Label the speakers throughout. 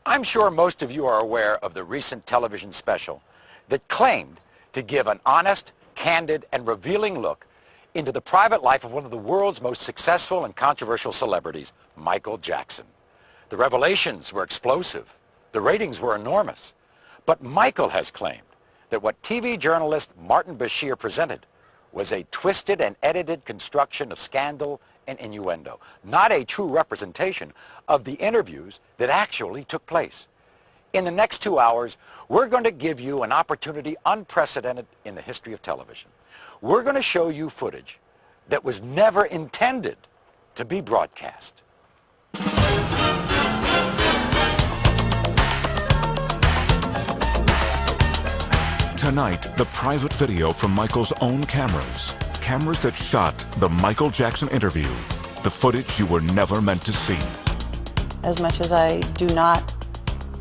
Speaker 1: I'm sure most of you are aware of the recent television special that claimed to give an honest, candid, and revealing look into the private life of one of the world's most successful and controversial celebrities, Michael Jackson. The revelations were explosive. The ratings were enormous. But Michael has claimed that what TV journalist Martin Bashir presented was a twisted and edited construction of scandal and innuendo, not a true representation of the interviews that actually took place. In the next 2 hours, we're going to give you an opportunity unprecedented in the history of television. We're going to show you footage that was never intended to be broadcast.
Speaker 2: Tonight, the private video from Michael's own cameras. Cameras that shot the Michael Jackson interview. The footage you were never meant to see.
Speaker 3: As much as I do not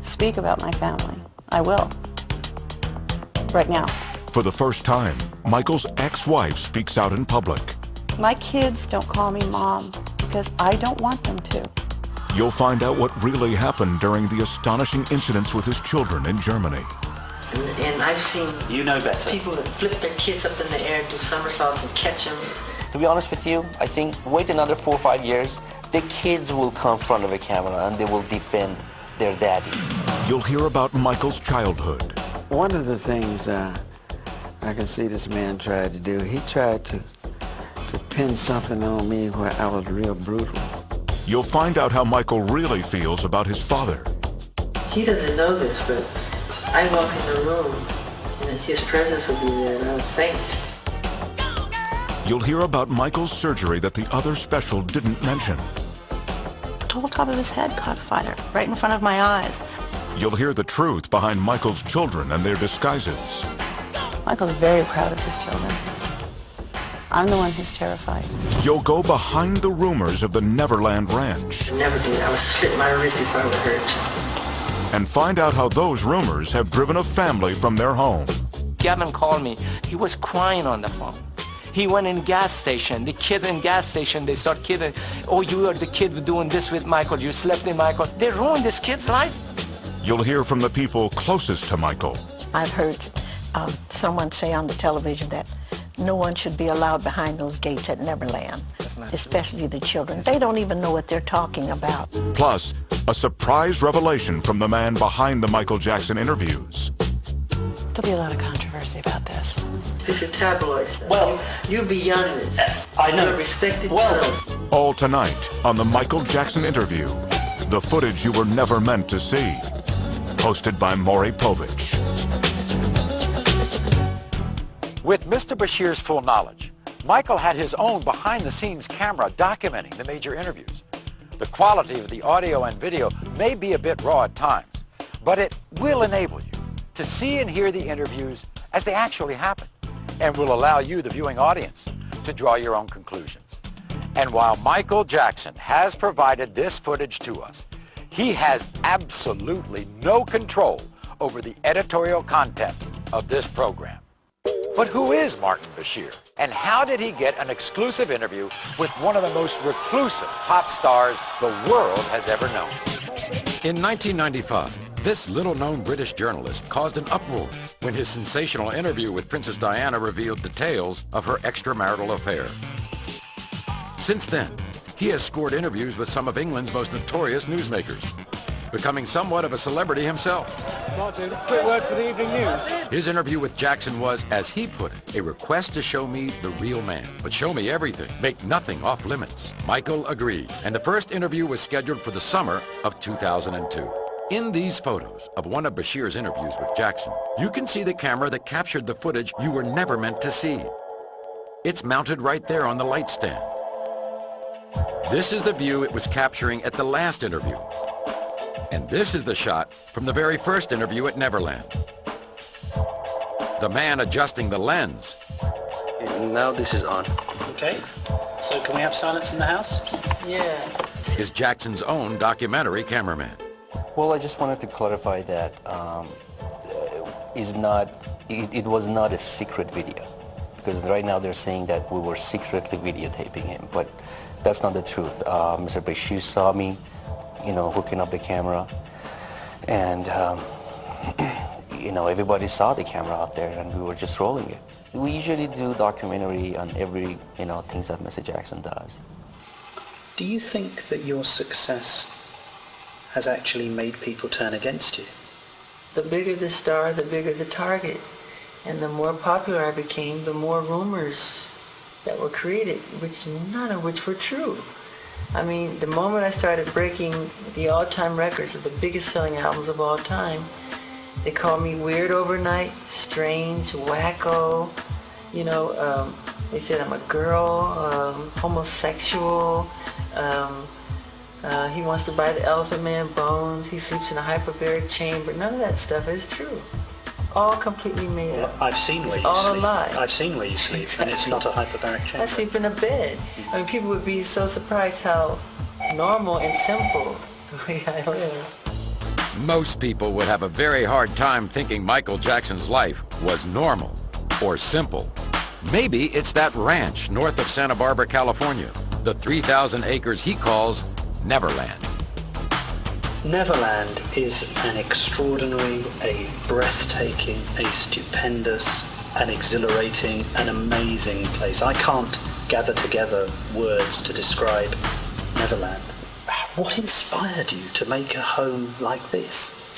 Speaker 3: speak about my family, I will. Right now.
Speaker 2: For the first time, Michael's ex-wife speaks out in public.
Speaker 3: My kids don't call me mom because I don't want them to.
Speaker 2: You'll find out what really happened during the astonishing incidents with his children in Germany.
Speaker 4: And I've seen
Speaker 5: better.
Speaker 4: People that flip their kids up in the air, do somersaults and catch them.
Speaker 5: To be honest with you, I think wait another 4 or 5 years, the kids will come in front of a camera and they will defend their daddy.
Speaker 2: You'll hear about Michael's childhood.
Speaker 6: One of the things I can see this man tried to do, he tried to pin something on me where I was real brutal.
Speaker 2: You'll find out how Michael really feels about his father.
Speaker 4: He doesn't know this, but I walk in the room and his presence will be there and I would faint.
Speaker 2: You'll hear about Michael's surgery that the other special didn't mention.
Speaker 3: The whole top of his head caught fire right in front of my eyes.
Speaker 2: You'll hear the truth behind Michael's children and their disguises.
Speaker 3: Michael's very proud of his children. I'm the one who's terrified.
Speaker 2: You'll go behind the rumors of the Neverland Ranch.
Speaker 4: I never did. I would slit my wrist if I were hurt.
Speaker 2: And find out how those rumors have driven a family from their home.
Speaker 7: Gavin called me. He was crying on the phone. He went in gas station. The kid in gas station, they start kidding. Oh, you are the kid doing this with Michael. You slept in Michael. They ruined this kid's life.
Speaker 2: You'll hear from the people closest to Michael.
Speaker 8: I've heard someone say on the television that no one should be allowed behind those gates at Neverland, especially the children. They don't even know what they're talking about.
Speaker 2: Plus, a surprise revelation from the man behind the Michael Jackson interviews.
Speaker 3: There'll be a lot of controversy about this.
Speaker 4: This is tabloid stuff.
Speaker 5: Well,
Speaker 4: you're beyond this.
Speaker 5: I know.
Speaker 4: You're a respected
Speaker 5: Well,
Speaker 4: journalist.
Speaker 2: All tonight on the Michael Jackson interview. The footage you were never meant to see. Hosted by Maury Povich.
Speaker 1: With Mr. Bashir's full knowledge, Michael had his own behind-the-scenes camera documenting the major interviews. The quality of the audio and video may be a bit raw at times, but it will enable you to see and hear the interviews as they actually happen, and will allow you, the viewing audience, to draw your own conclusions. And while Michael Jackson has provided this footage to us, he has absolutely no control over the editorial content of this program. But who is Martin Bashir? And how did he get an exclusive interview with one of the most reclusive pop stars the world has ever known? In 1995, this little-known British journalist caused an uproar when his sensational interview with Princess Diana revealed details of her extramarital affair. Since then, he has scored interviews with some of England's most notorious newsmakers, becoming somewhat of a celebrity himself.
Speaker 9: Martin, quick word for the evening news.
Speaker 1: His interview with Jackson was, as he put it, a request to show me the real man, but show me everything, make nothing off limits. Michael agreed, and the first interview was scheduled for the summer of 2002. In these photos of one of Bashir's interviews with Jackson, you can see the camera that captured the footage you were never meant to see. It's mounted right there on the light stand. This is the view it was capturing at the last interview. And this is the shot from the very first interview at Neverland. The man adjusting the lens.
Speaker 5: now this is on.
Speaker 9: Okay, so can we have silence in the house?
Speaker 4: Yeah.
Speaker 1: Is Jackson's own documentary cameraman.
Speaker 5: Well, I just wanted to clarify that it was not a secret video, because right now they're saying that we were secretly videotaping him, but that's not the truth. Mr. Bashir saw me, hooking up the camera, And you know, everybody saw the camera out there, and we were just rolling it. We usually do documentary on every, you know, things that Mr. Jackson does.
Speaker 9: Do you think that your success has actually made people turn against you?
Speaker 4: The bigger the star, the bigger the target. And the more popular I became, the more rumors that were created, which none of which were true. I mean, the moment I started breaking the all-time records of the biggest selling albums of all time, they called me weird overnight, strange, wacko. You know, they said I'm a girl, homosexual. He wants to buy the Elephant Man bones. He sleeps in a hyperbaric chamber. None of that stuff is true. All completely made up.
Speaker 9: I've seen where you
Speaker 4: all
Speaker 9: sleep.
Speaker 4: a lie.
Speaker 9: I've seen where you sleep, and it's not a hyperbaric chamber.
Speaker 4: I sleep in a bed. I mean, people would be so surprised how normal and simple the way I live.
Speaker 1: Most people would have a very hard time thinking Michael Jackson's life was normal or simple. Maybe it's that ranch north of Santa Barbara, California, the 3,000 acres he calls Neverland.
Speaker 9: Neverland is an extraordinary, a breathtaking, a stupendous, an exhilarating, an amazing place. I can't gather together words to describe Neverland. What inspired you to make a home like this?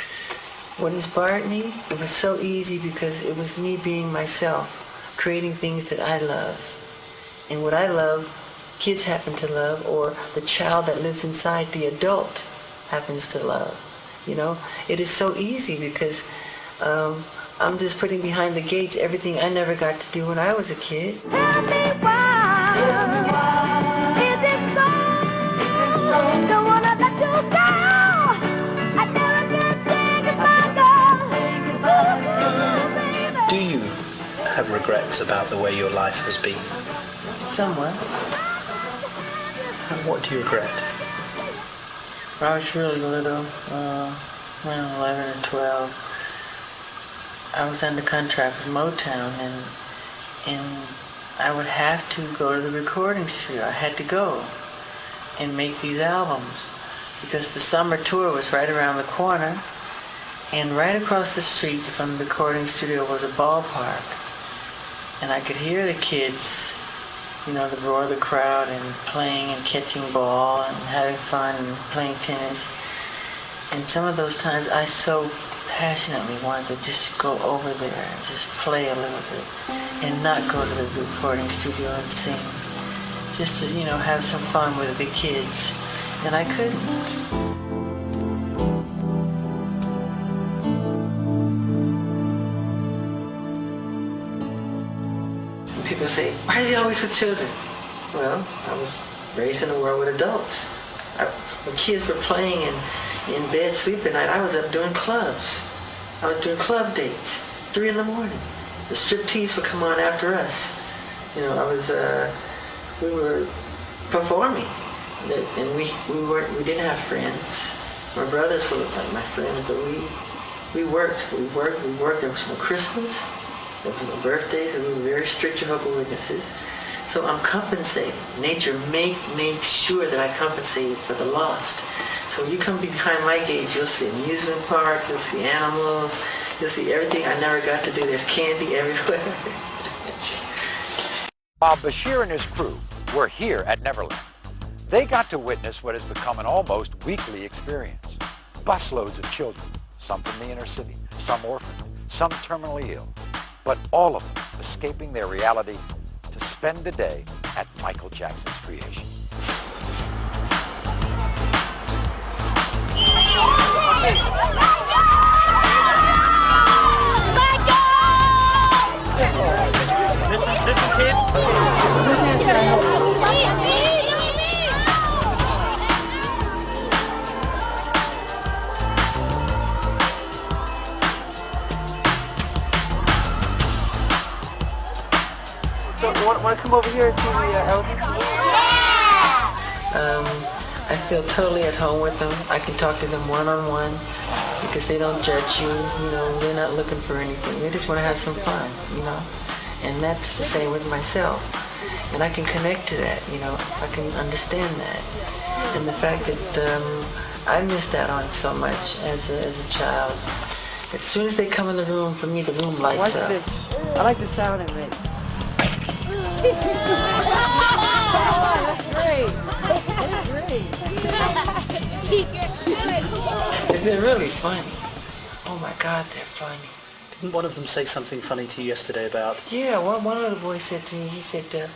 Speaker 4: What inspired me? It was so easy because it was me being myself, creating things that I love. And what I love, kids happen to love, or the child that lives inside the adult happens to love. You know, it is so easy because I'm just putting behind the gates everything I never got to do when I was a kid.
Speaker 10: Tell me why, is it so? Don't wanna let you go. I never can say goodbye,
Speaker 9: Do you have regrets about the way your life has been?
Speaker 4: Somewhat.
Speaker 9: And what do you regret?
Speaker 4: When I was really little, around 11 or 12, I was under contract with Motown, and I would have to go to the recording studio. I had to go and make these albums because the summer tour was right around the corner, and right across the street from the recording studio was a ballpark, and I could hear the kids, you know, the roar of the crowd and playing and catching ball and having fun and playing tennis. And some of those times I so passionately wanted to just go over there and just play a little bit and not go to the recording studio and sing. Just to, you know, have some fun with the kids. And I couldn't. People say, why is he always with children? Well, I was raised in a world with adults. When kids were playing in bed sleeping at night, I was up doing clubs. I was doing club dates, 3 in the morning. The striptease would come on after us. You know, we were performing. And we didn't have friends. My brothers were like my friends, but we worked. There was no Christmas. There were no birthdays, and we were very strict Jehovah's Witnesses. So I'm compensating. Nature makes sure that I compensate for the lost. So when you come behind my gates, you'll see amusement park, you'll see animals, you'll see everything I never got to do. There's candy everywhere.
Speaker 1: While Bashir and his crew were here at Neverland, they got to witness what has become an almost weekly experience. Busloads of children, some from the inner city, some orphaned, some terminally ill, but all of them escaping their reality to spend a day at Michael Jackson's creation.
Speaker 9: Listen, kids.
Speaker 4: So, want to come over here and see the elephants? I feel totally at home with them. I can talk to them one-on-one because they don't judge you. You know, they're not looking for anything. They just want to have some fun, you know. And that's the same with myself. And I can connect to that, you know. I can understand that. And the fact that I missed out on so much as a child. As soon as they come in the room, for me, the room lights up.
Speaker 3: I like the sound it makes. That's great.
Speaker 4: They're really funny. Oh my God, they're funny.
Speaker 9: Didn't one of them say something funny to you yesterday about...
Speaker 4: Yeah, one of the boys said to me, he said,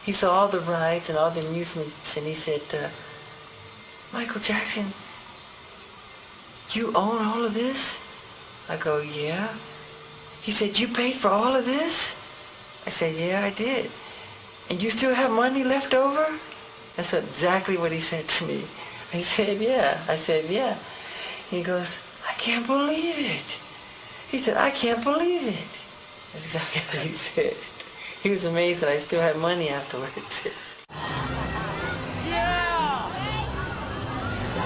Speaker 4: he saw all the rides and all the amusements, and he said, Michael Jackson, you own all of this? I go, yeah. He said, you paid for all of this? I said, yeah, I did. And you still have money left over? That's exactly what he said to me. I said, yeah. I said, yeah. He goes, I can't believe it. He said, I can't believe it. That's exactly what he said. He was amazed that I still had money afterwards.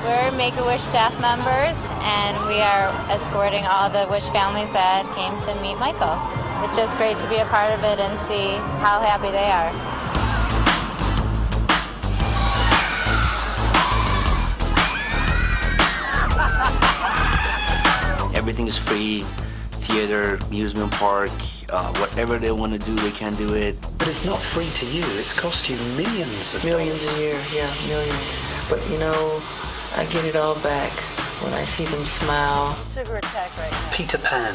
Speaker 11: We're Make-A-Wish staff members, and we are escorting all the Wish families that came to meet Michael. It's just great to be a part of it and see how happy they are.
Speaker 5: Everything is free. Theater, amusement park, whatever they want to do, they can do it.
Speaker 9: But it's not free to you. It's cost you millions of
Speaker 4: Millions
Speaker 9: dollars.
Speaker 4: a year, yeah, millions. But you know, I get it all back when I see them smile.
Speaker 3: Sugar attack right now.
Speaker 9: Peter Pan.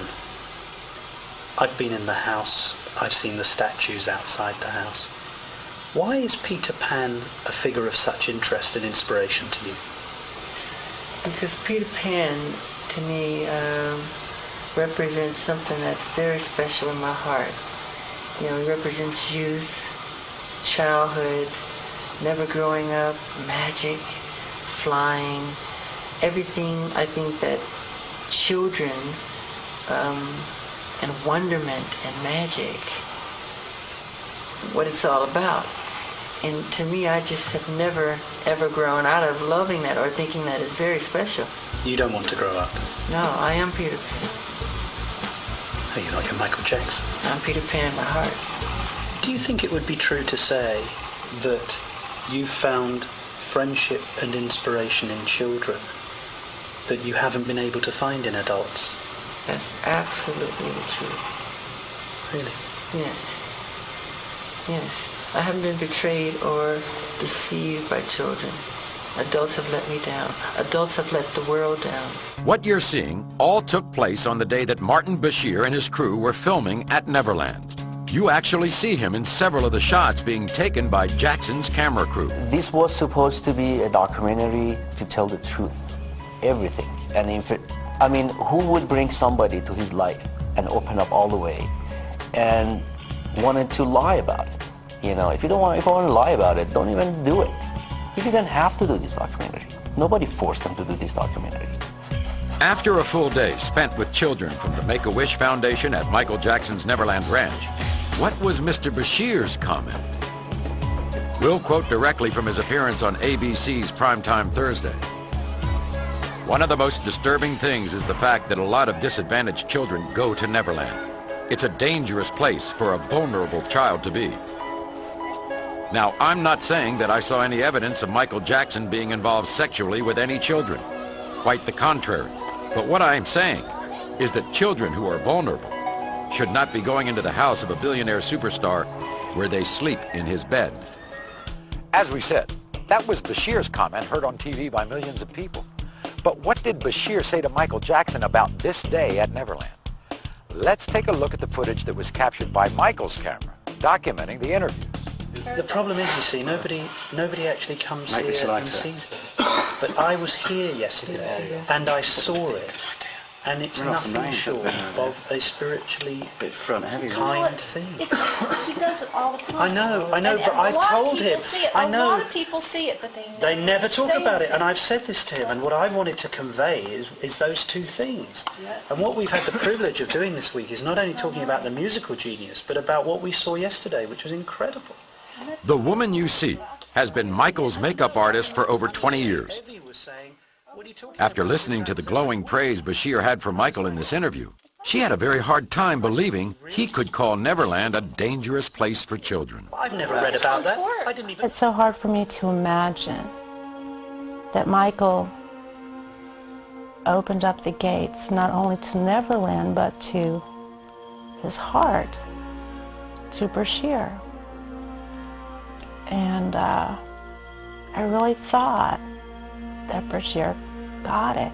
Speaker 9: I've been in the house. I've seen the statues outside the house. Why is Peter Pan a figure of such interest and inspiration to you?
Speaker 4: Because Peter Pan, to me, represents something that's very special in my heart. You know, he represents youth, childhood, never growing up, magic, flying, everything I think that children and wonderment and magic, what it's all about. And to me, I just have never, ever grown out of loving that or thinking that is very special.
Speaker 9: You don't want to grow up.
Speaker 4: No, I am Peter Pan.
Speaker 9: Oh, you're not your Michael Jackson.
Speaker 4: I'm Peter Pan in my heart.
Speaker 9: Do you think it would be true to say that you found friendship and inspiration in children that you haven't been able to find in adults?
Speaker 4: That's absolutely the truth.
Speaker 9: Really?
Speaker 4: Yes. Yes. I haven't been betrayed or deceived by children. Adults have let me down. Adults have let the world down.
Speaker 1: What you're seeing all took place on the day that Martin Bashir and his crew were filming at Neverland. You actually see him in several of the shots being taken by Jackson's camera crew.
Speaker 5: This was supposed to be a documentary to tell the truth, everything. And I mean, who would bring somebody to his life and open up all the way and wanted to lie about it? You know, if I want to lie about it, don't even do it. He didn't have to do this documentary. Nobody forced him to do this documentary.
Speaker 1: After a full day spent with children from the Make-A-Wish Foundation at Michael Jackson's Neverland Ranch, what was Mr. Bashir's comment? We'll quote directly from his appearance on ABC's Primetime Thursday. One of the most disturbing things is the fact that a lot of disadvantaged children go to Neverland. It's a dangerous place for a vulnerable child to be. Now, I'm not saying that I saw any evidence of Michael Jackson being involved sexually with any children. Quite the contrary. But what I'm saying is that children who are vulnerable should not be going into the house of a billionaire superstar where they sleep in his bed. As we said, that was Bashir's comment heard on TV by millions of people. But what did Bashir say to Michael Jackson about this day at Neverland? Let's take a look at the footage that was captured by Michael's camera, documenting the interviews.
Speaker 9: The problem is, you see, nobody actually comes here and sees it. But I was here yesterday, and I saw it, and it's nothing short of a spiritually kind thing.
Speaker 12: He does it all the time.
Speaker 9: I know, but I've told him. I know.
Speaker 12: A lot of people see it, but
Speaker 9: they never talk about it, and I've said this to him, and what I've wanted to convey is those two things. And what we've had the privilege of doing this week is not only talking about the musical genius, but about what we saw yesterday, which was incredible.
Speaker 1: The woman you see has been Michael's makeup artist for over 20 years. After listening to the glowing praise Bashir had for Michael in this interview, she had a very hard time believing he could call Neverland a dangerous place for children.
Speaker 9: I've never read about that. I didn't even...
Speaker 13: It's so hard for me to imagine that Michael
Speaker 3: opened up the gates not only to Neverland but to his heart, to Bashir. And I really thought that Bashir got it.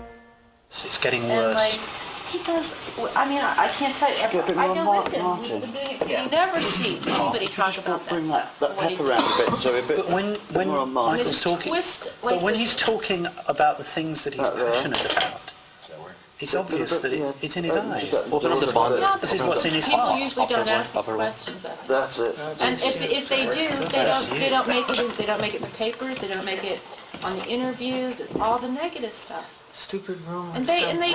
Speaker 9: It's getting
Speaker 12: And
Speaker 9: worse.
Speaker 12: like, he does, I mean, I can't tell you, I know with him, you never see anybody talk about that stuff.
Speaker 13: That
Speaker 12: what he
Speaker 13: pep around
Speaker 12: did.
Speaker 13: a bit, so a bit.
Speaker 9: But when
Speaker 13: more on Michael.
Speaker 9: Michael's talking,
Speaker 12: Twist like
Speaker 9: but when
Speaker 12: this.
Speaker 9: he's talking about the things that he's passionate about, it's obvious that it's in his eyes.
Speaker 12: Yeah,
Speaker 9: This is what's in his
Speaker 12: people
Speaker 9: heart.
Speaker 12: usually don't ask these questions of him.
Speaker 13: That's it.
Speaker 12: And if they do, they don't make it in the papers, they don't make it on the interviews, it's all the negative stuff.
Speaker 4: Stupid rumors.
Speaker 12: And they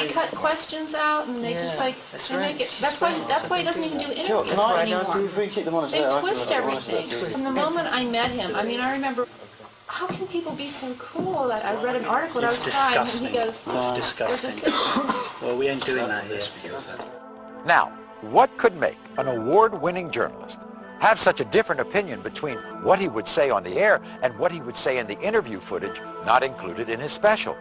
Speaker 12: cut questions out, and they just like they make it. That's why he doesn't even do interviews anymore. They twist everything. From the moment I met him, I mean, I remember. How can people be so cruel? Like, I read an article and I was crying, and he goes,
Speaker 9: It's disgusting. Well, we ain't doing that here.
Speaker 1: Now, what could make an award-winning journalist have such a different opinion between what he would say on the air and what he would say in the interview footage not included in his special?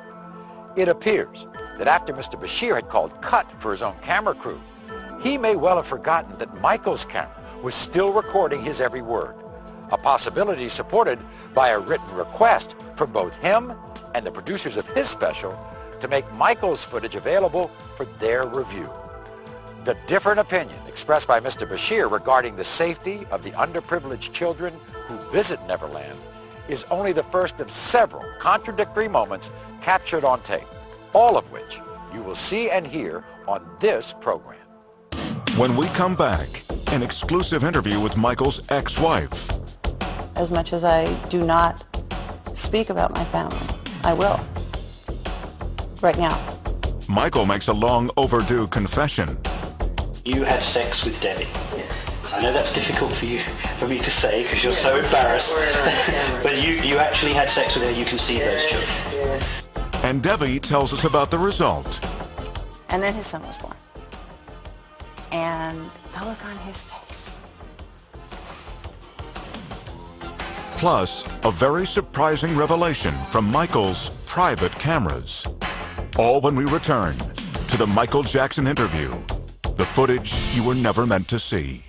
Speaker 1: It appears that after Mr. Bashir had called cut for his own camera crew, he may well have forgotten that Michael's camera was still recording his every word, a possibility supported by a written request from both him and the producers of his special to make Michael's footage available for their review. The different opinion expressed by Mr. Bashir regarding the safety of the underprivileged children who visit Neverland is only the first of several contradictory moments captured on tape, all of which you will see and hear on this program.
Speaker 2: When we come back, an exclusive interview with Michael's ex-wife.
Speaker 3: As much as I do not speak about my family, I will. Right now.
Speaker 2: Michael makes a long overdue confession.
Speaker 9: You had sex with Debbie.
Speaker 4: Yes.
Speaker 9: I know that's difficult for me to say because you're so embarrassed. But you actually had sex with her. You conceived those children.
Speaker 4: Yes.
Speaker 2: And Debbie tells us about the result.
Speaker 3: And then his son was born. And the look on his face.
Speaker 2: Plus, a very surprising revelation from Michael's private cameras. All when we return to the Michael Jackson interview. The footage you were never meant to see.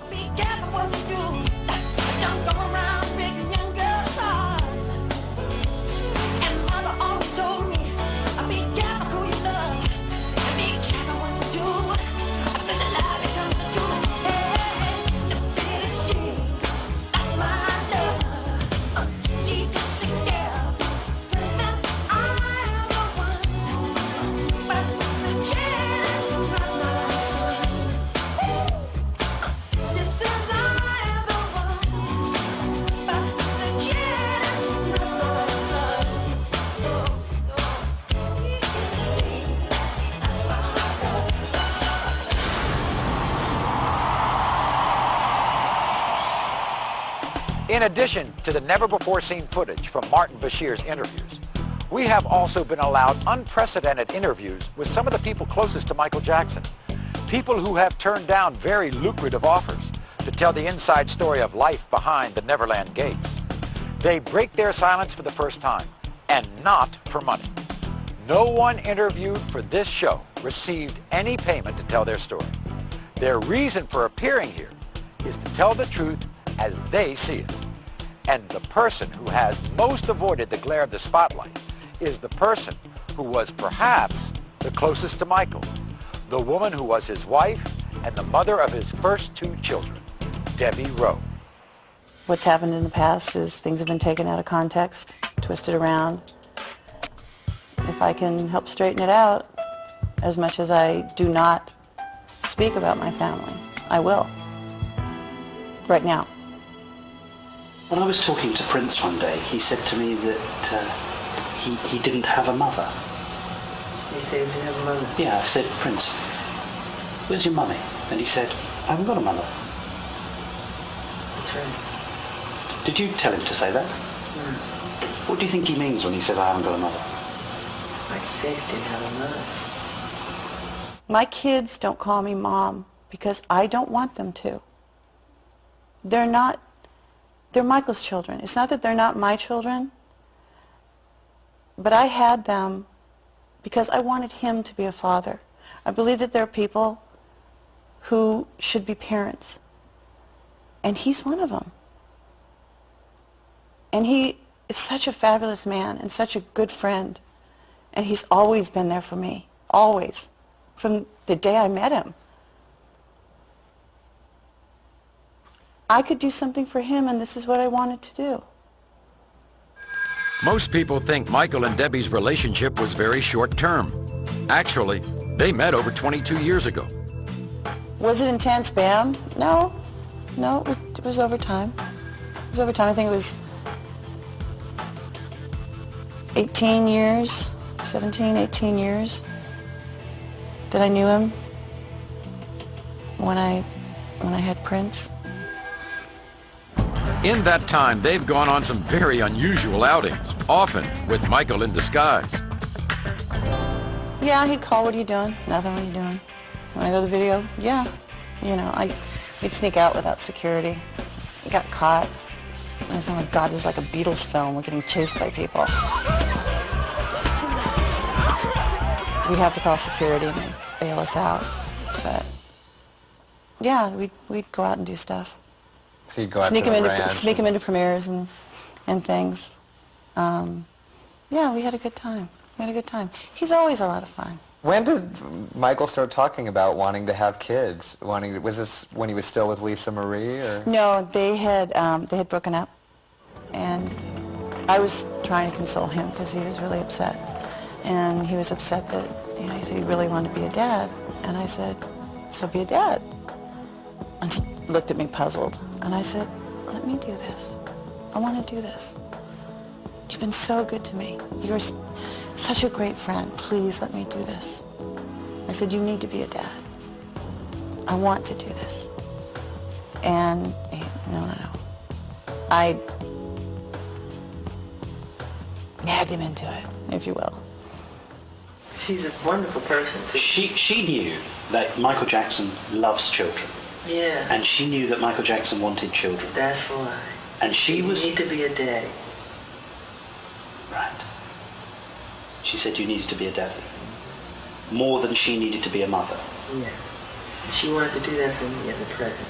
Speaker 10: Be careful what you do. Don't go around breaking young girls' hearts. And mother always told me, be careful who you love. And be careful when you do. Because the lie becomes the truth. Hey, the pretty jeans, not my love. She just a girl. That I am the one. But the kid is not my son. She says I am the one, but the kid is not my son.
Speaker 1: In addition to the never-before-seen footage from Martin Bashir's interviews, we have also been allowed unprecedented interviews with some of the people closest to Michael Jackson, people who have turned down very lucrative offers to tell the inside story of life behind the Neverland gates. They break their silence for the first time, and not for money. No one interviewed for this show received any payment to tell their story. Their reason for appearing here is to tell the truth as they see it. And the person who has most avoided the glare of the spotlight is the person who was perhaps the closest to Michael, the woman who was his wife and the mother of his first two children, Debbie Rowe.
Speaker 3: What's happened in the past is things have been taken out of context, twisted around. If I can help straighten it out, as much as I do not speak about my family, I will. Right now.
Speaker 9: When I was talking to Prince one day, he said to me that he didn't have a mother.
Speaker 4: You say you didn't have a mother?
Speaker 9: Yeah, I said, Prince, where's your mummy? And he said, I haven't got a mother.
Speaker 4: That's right.
Speaker 9: Did you tell him to say that? What do you think he means when he says, I haven't got a mother?
Speaker 4: Like he said he didn't have a mother.
Speaker 3: My kids don't call me mom because I don't want them to. They're Michael's children. It's not that they're not my children. But I had them because I wanted him to be a father. I believe that there are people who should be parents. And he's one of them. And he is such a fabulous man and such a good friend. And he's always been there for me. Always. From the day I met him. I could do something for him, and this is what I wanted to do.
Speaker 1: Most people think Michael and Debbie's relationship was very short-term. Actually, they met over 22 years ago.
Speaker 3: Was it intense, bam? No. No, it was over time. It was over time. I think it was 18 years, 17, 18 years that I knew him when I had Prince.
Speaker 1: In that time, they've gone on some very unusual outings, often with Michael in disguise.
Speaker 3: Yeah, he'd call, what are you doing? Nothing, what are you doing? When I go to the video, yeah. You know, we'd sneak out without security. We got caught. I said, oh my God, this is like a Beatles film. We're getting chased by people. We'd have to call security and they'd bail us out. But yeah, we'd go out and do stuff.
Speaker 13: So you'd go out
Speaker 3: Sneak
Speaker 13: to
Speaker 3: him
Speaker 13: the
Speaker 3: into
Speaker 13: ranch.
Speaker 3: sneak him into premieres and things. Yeah, we had a good time. We had a good time. He's always a lot of fun.
Speaker 13: When did Michael start talking about wanting to have kids? Was this when he was still with Lisa Marie, or?
Speaker 3: No, they had broken up, and I was trying to console him because he was really upset, and he was upset that he said he really wanted to be a dad, and I said, so be a dad. And he looked at me puzzled, and I said, let me do this. I want to do this. You've been so good to me. You're such a great friend. Please let me do this. I said, you need to be a dad. I want to do this. And no. I nagged him into it, if you will.
Speaker 4: She's a wonderful person, too.
Speaker 9: She knew that Michael Jackson loves children.
Speaker 4: Yeah.
Speaker 9: And she knew that Michael Jackson wanted children.
Speaker 4: That's why.
Speaker 9: And she was...
Speaker 4: You need to be a daddy.
Speaker 9: Right. She said you needed to be a daddy. More than she needed to be a mother.
Speaker 4: Yeah. She wanted to do that for me as a present.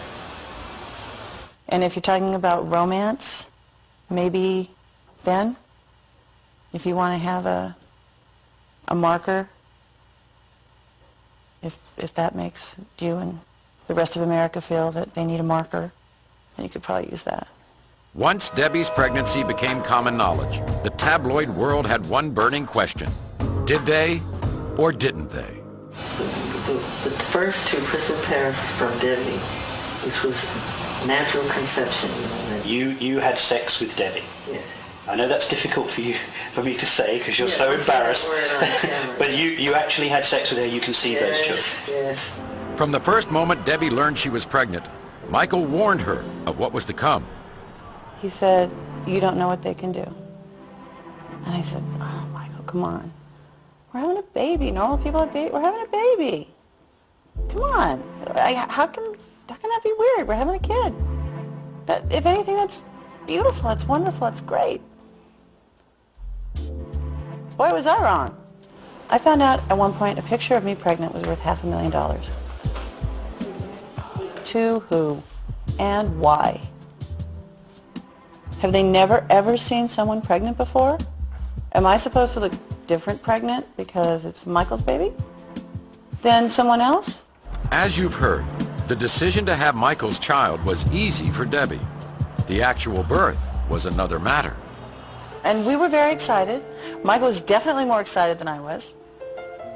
Speaker 3: And if you're talking about romance, maybe then, if you want to have a marker, if that makes you and the rest of America feel that they need a marker, then you could probably use that.
Speaker 1: Once Debbie's pregnancy became common knowledge, the tabloid world had one burning question. Did they or didn't they?
Speaker 4: The first two principal parents from Debbie, which was natural conception.
Speaker 9: You had sex with Debbie.
Speaker 4: Yes.
Speaker 9: I know that's difficult for me to say because you're so embarrassed. But you actually had sex with her. You can see those children.
Speaker 4: Yes.
Speaker 1: From the first moment Debbie learned she was pregnant, Michael warned her of what was to come.
Speaker 3: He said, you don't know what they can do. And I said, oh, Michael, come on. We're having a baby. Normal people have babies. We're having a baby. Come on. How can that be weird? We're having a kid. If anything, that's beautiful. That's wonderful. That's great. Boy, was I wrong. I found out at one point a picture of me pregnant was worth $500,000. To who and why? Have they never, ever seen someone pregnant before? Am I supposed to look different pregnant because it's Michael's baby than someone else?
Speaker 1: As you've heard, the decision to have Michael's child was easy for Debbie. The actual birth was another matter.
Speaker 3: And we were very excited. Michael was definitely more excited than I was.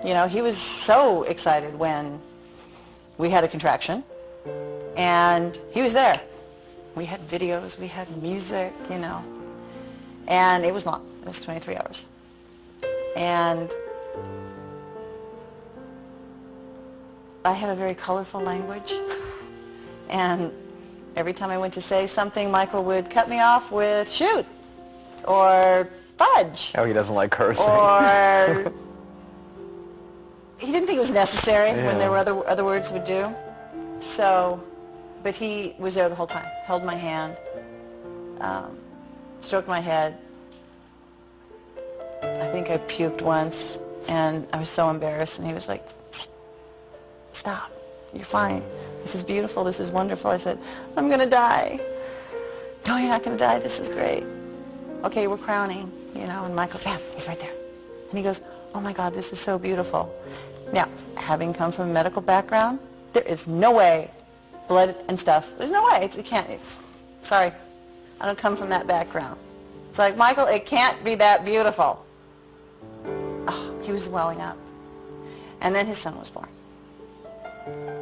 Speaker 3: You know, he was so excited when we had a contraction. And he was there. We had videos, we had music, you know. And it was long. It was 23 hours. And I had a very colorful language. And every time I went to say something, Michael would cut me off with shoot or fudge.
Speaker 13: Oh, he doesn't like cursing.
Speaker 3: Or he didn't think it was necessary when there were other words would do. So, but he was there the whole time, held my hand, stroked my head, I think I puked once, and I was so embarrassed, and he was like, stop, you're fine. This is beautiful, this is wonderful. I said, I'm going to die. No, you're not going to die, this is great. Okay, we're crowning, you know, and Michael, bam, he's right there. And he goes, oh my God, this is so beautiful. Now, having come from a medical background, there is no way, blood and stuff, there's no way, it can't, sorry, I don't come from that background. It's like, Michael, it can't be that beautiful. Oh, he was welling up. And then his son was born.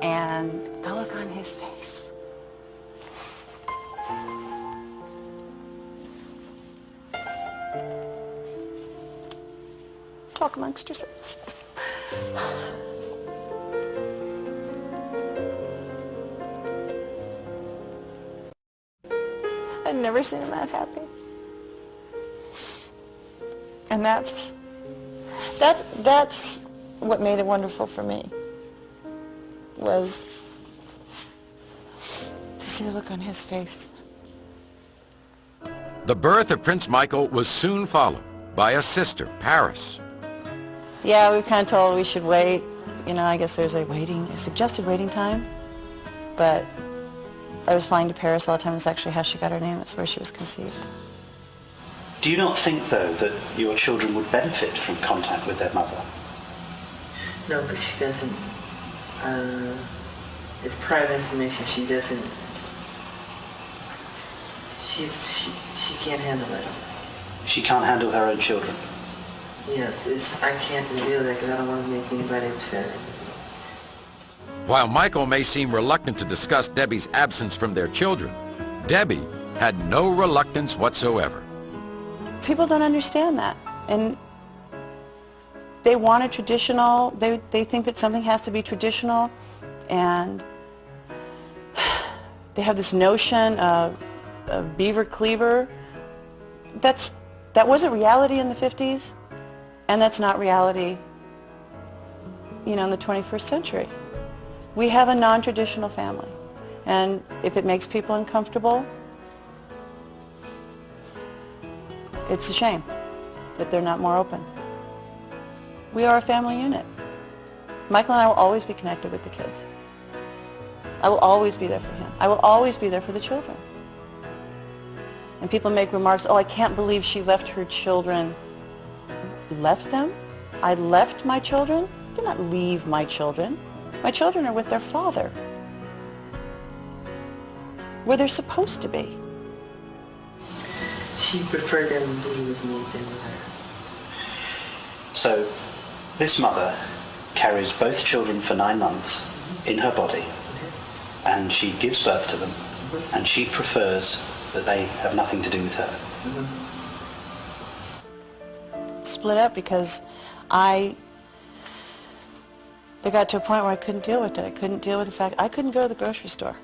Speaker 3: And the look on his face. Talk amongst yourselves. I'd never seen him that happy. And that's what made it wonderful for me, was to see the look on his face.
Speaker 1: The birth of Prince Michael was soon followed by a sister, Paris.
Speaker 3: Yeah, we were kind of told we should wait. You know, I guess there's a suggested waiting time. But I was flying to Paris all the time. That's actually how she got her name. That's where she was conceived.
Speaker 9: Do you not think, though, that your children would benefit from contact with their mother?
Speaker 4: No, but she doesn't. It's private information. She doesn't. She can't handle it.
Speaker 9: She can't handle her own children?
Speaker 4: Yes, I can't reveal that because I don't want to make anybody upset.
Speaker 1: While Michael may seem reluctant to discuss Debbie's absence from their children, Debbie had no reluctance whatsoever.
Speaker 3: People don't understand that. And they want a traditional, they think that something has to be traditional, and they have this notion of beaver cleaver. That wasn't reality in the 50s, and that's not reality, you know, in the 21st century. We have a non-traditional family, and if it makes people uncomfortable, it's a shame that they're not more open. We are a family unit. Michael and I will always be connected with the kids. I will always be there for him. I will always be there for the children. And people make remarks, oh, I can't believe she left her children. Left them? I left my children? I did not leave my children. My children are with their father, where they're supposed to be.
Speaker 4: She preferred them to be with me than with her.
Speaker 9: So, this mother carries both children for 9 months in her body, and she gives birth to them, and she prefers that they have nothing to do with her.
Speaker 3: Split up because they got to a point where I couldn't deal with it. I couldn't deal with the fact I couldn't go to the grocery store.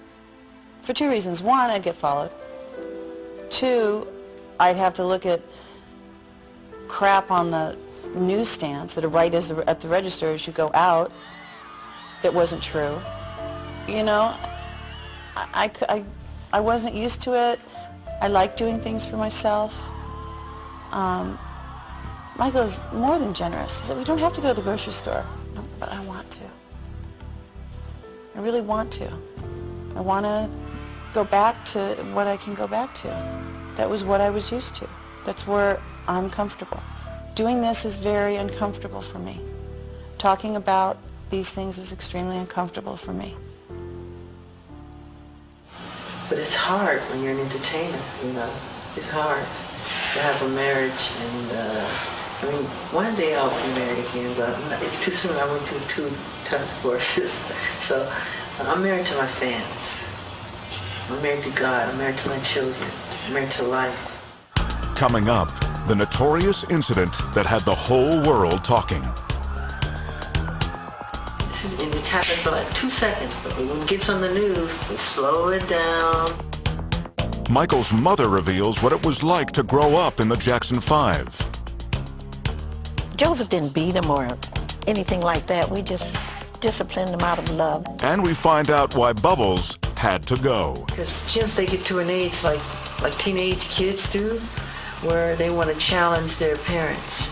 Speaker 3: For 2 reasons. One, I'd get followed. 2, I'd have to look at crap on the newsstands that are right at the register as you go out that wasn't true. You know, I wasn't used to it. I like doing things for myself. Michael's more than generous. He said, we don't have to go to the grocery store. No, but I want to. I really want to. I want to go back to what I can go back to. That was what I was used to. That's where I'm comfortable. Doing this is very uncomfortable for me. Talking about these things is extremely uncomfortable for me.
Speaker 4: But it's hard when you're an entertainer, you know. It's hard to have a marriage, and I mean, one day I'll be married again, but it's too soon. I went through 2 tough divorces. So I'm married to my fans. I'm married to God. I'm married to my children. I'm married to life.
Speaker 2: Coming up, the notorious incident that had the whole world talking.
Speaker 4: And it happened for like 2 seconds, but when it gets on the news, we slow it down.
Speaker 2: Michael's mother reveals what it was like to grow up in the Jackson 5.
Speaker 8: Joseph didn't beat him or anything like that. We just disciplined him out of love.
Speaker 2: And we find out why Bubbles had to go.
Speaker 4: Because Jims, they get to an age like teenage kids do, where they want to challenge their parents.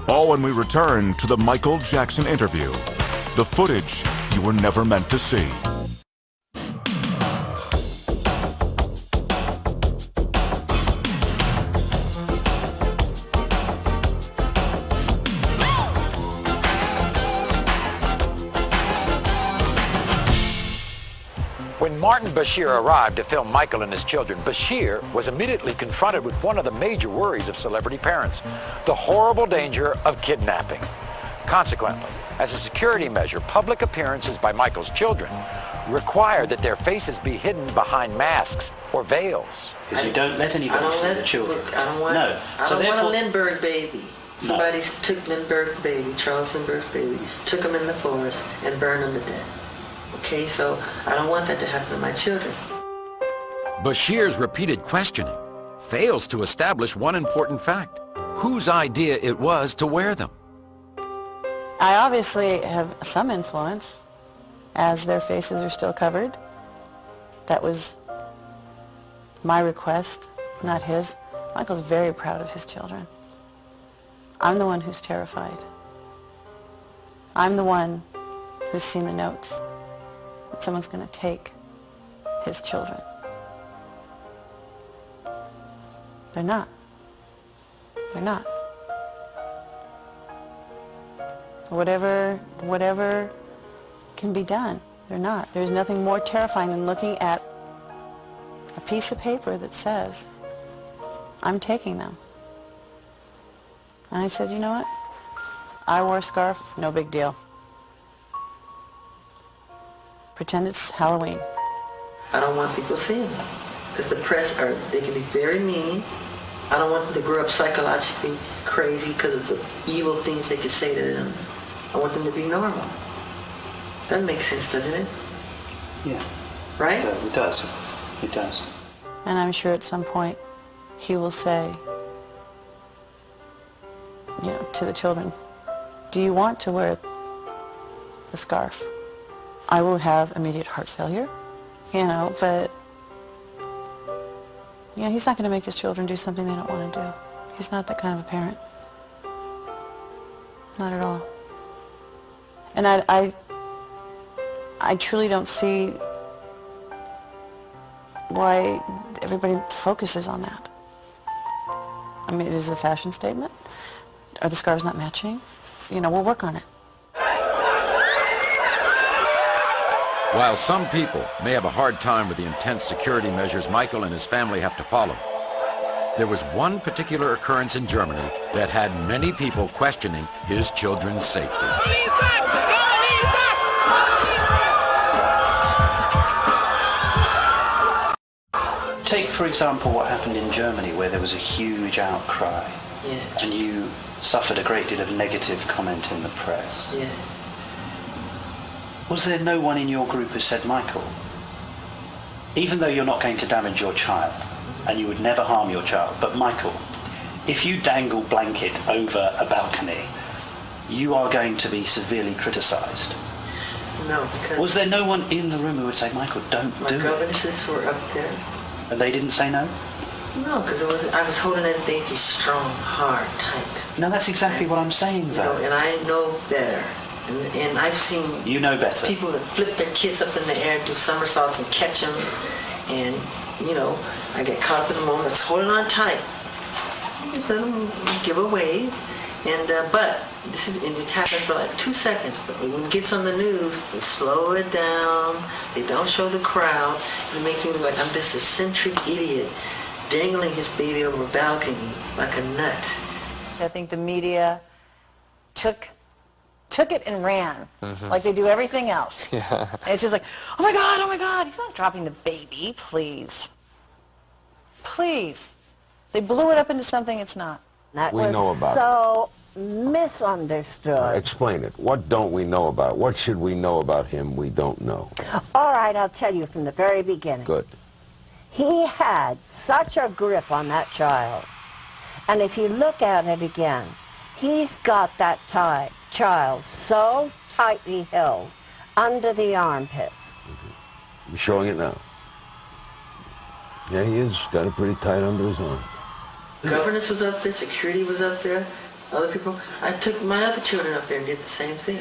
Speaker 2: All when we return to the Michael Jackson interview. The footage you were never meant to see.
Speaker 1: When Martin Bashir arrived to film Michael and his children, Bashir was immediately confronted with one of the major worries of celebrity parents, the horrible danger of kidnapping. Consequently, as a security measure, public appearances by Michael's children required that their faces be hidden behind masks or veils.
Speaker 9: Because you don't let anybody see the children.
Speaker 4: I don't want,
Speaker 9: no.
Speaker 4: I
Speaker 9: So
Speaker 4: don't want
Speaker 9: therefore,
Speaker 4: a Lindbergh baby. Somebody took Lindbergh's baby, Charles Lindbergh's baby, took him in the forest and burned him to death. Okay, so I don't want that to happen to my children.
Speaker 1: Bashir's repeated questioning fails to establish one important fact: whose idea it was to wear them.
Speaker 3: I obviously have some influence, as their faces are still covered. That was my request, not his. Michael's very proud of his children. I'm the one who's terrified. I'm the one who's seen the notes that someone's going to take his children. They're not. They're not. Whatever can be done, they're not. There's nothing more terrifying than looking at a piece of paper that says, I'm taking them. And I said, you know what? I wore a scarf, no big deal. Pretend it's Halloween.
Speaker 4: I don't want people seeing them. Because the press, they can be very mean. I don't want them to grow up psychologically crazy because of the evil things they could say to them. I want them to be normal. That makes sense, doesn't it?
Speaker 9: yeah,
Speaker 4: Right?
Speaker 9: it does. It does.
Speaker 3: And I'm sure at some point he will say, you know, to the children, do you want to wear the scarf? I will have immediate heart failure, you know, but, you know, he's not going to make his children do something they don't want to do. He's not that kind of a parent. Not at all. And I truly don't see why everybody focuses on that. I mean, it is a fashion statement. Are the scarves not matching? You know, we'll work on it.
Speaker 1: While some people may have a hard time with the intense security measures Michael and his family have to follow, there was one particular occurrence in Germany that had many people questioning his children's safety.
Speaker 9: Take, for example, what happened in Germany, where there was a huge outcry,
Speaker 4: Yeah.
Speaker 9: and you suffered a great deal of negative comment in the press.
Speaker 4: Yeah.
Speaker 9: Was there no one in your group who said, Michael, even though you're not going to damage your child, and you would never harm your child, but Michael, if you dangle blanket over a balcony, you are going to be severely criticised?
Speaker 4: No, because...
Speaker 9: Was there no one in the room who would say, Michael, don't do
Speaker 4: my
Speaker 9: it?
Speaker 4: governesses were up there.
Speaker 9: And they didn't say no?
Speaker 4: No, because I was holding that baby strong, hard, tight.
Speaker 9: No, that's exactly what I'm saying,
Speaker 4: You
Speaker 9: though.
Speaker 4: know, and I know better. And I've seen
Speaker 9: You know better.
Speaker 4: people that flip their kids up in the air and do somersaults and catch them. And, you know, I get caught up in the moment. It's holding on tight. Just let them give a wave. And, but it happens for like 2 seconds. But when it gets on the news, they slow it down. They don't show the crowd. It makes me look like I'm this eccentric idiot dangling his baby over a balcony like a nut.
Speaker 3: I think the media took it and ran, like they do everything else.
Speaker 13: Yeah.
Speaker 3: And it's just like, oh my God, he's not dropping the baby, please. Please. They blew it up into something it's not.
Speaker 14: That
Speaker 15: We
Speaker 14: was
Speaker 15: know about
Speaker 14: so misunderstood.
Speaker 15: Explain it. What don't we know about it? What should we know about him we don't know?
Speaker 14: All right, I'll tell you from the very beginning.
Speaker 15: Good.
Speaker 14: He had such a grip on that child. And if you look at it again, he's got that child so tightly held under the armpits.
Speaker 15: I'm showing it now. Yeah, he is got it pretty tight under his arm.
Speaker 4: Governance was up there, security was up there. Other people, I took my other children up there and did the same thing.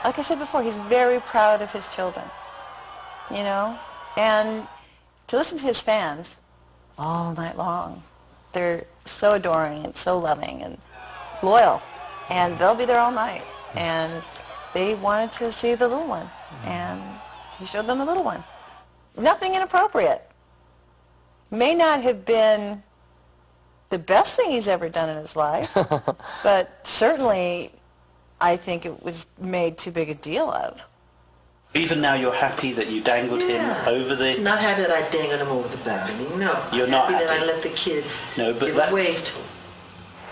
Speaker 3: Like I said before, he's very proud of his children, you know? And to listen to his fans all night long, they're so adoring and so loving and loyal. And they'll be there all night. And they wanted to see the little one. And he showed them the little one. Nothing inappropriate. May not have been the best thing he's ever done in his life, but certainly I think it was made too big a deal of.
Speaker 9: Even now you're happy that you dangled him over the...
Speaker 4: Not happy that I dangled him over the balcony, no.
Speaker 9: You're not
Speaker 4: happy that
Speaker 9: happy.
Speaker 4: I let the kids give
Speaker 1: that...
Speaker 4: a wave to him.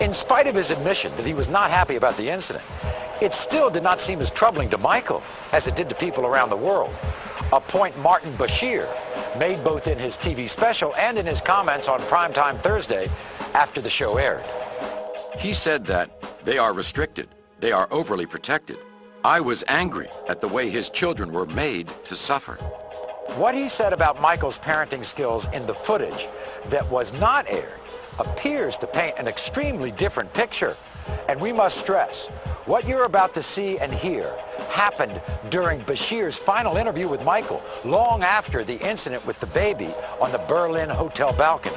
Speaker 1: In spite of his admission that he was not happy about the incident, it still did not seem as troubling to Michael as it did to people around the world. A point Martin Bashir made both in his TV special and in his comments on Primetime Thursday after the show aired.
Speaker 16: He said that they are restricted, they are overly protected. I was angry at the way his children were made to suffer.
Speaker 1: What he said about Michael's parenting skills in the footage that was not aired appears to paint an extremely different picture. And we must stress, what you're about to see and hear happened during Bashir's final interview with Michael, long after the incident with the baby on the Berlin hotel balcony.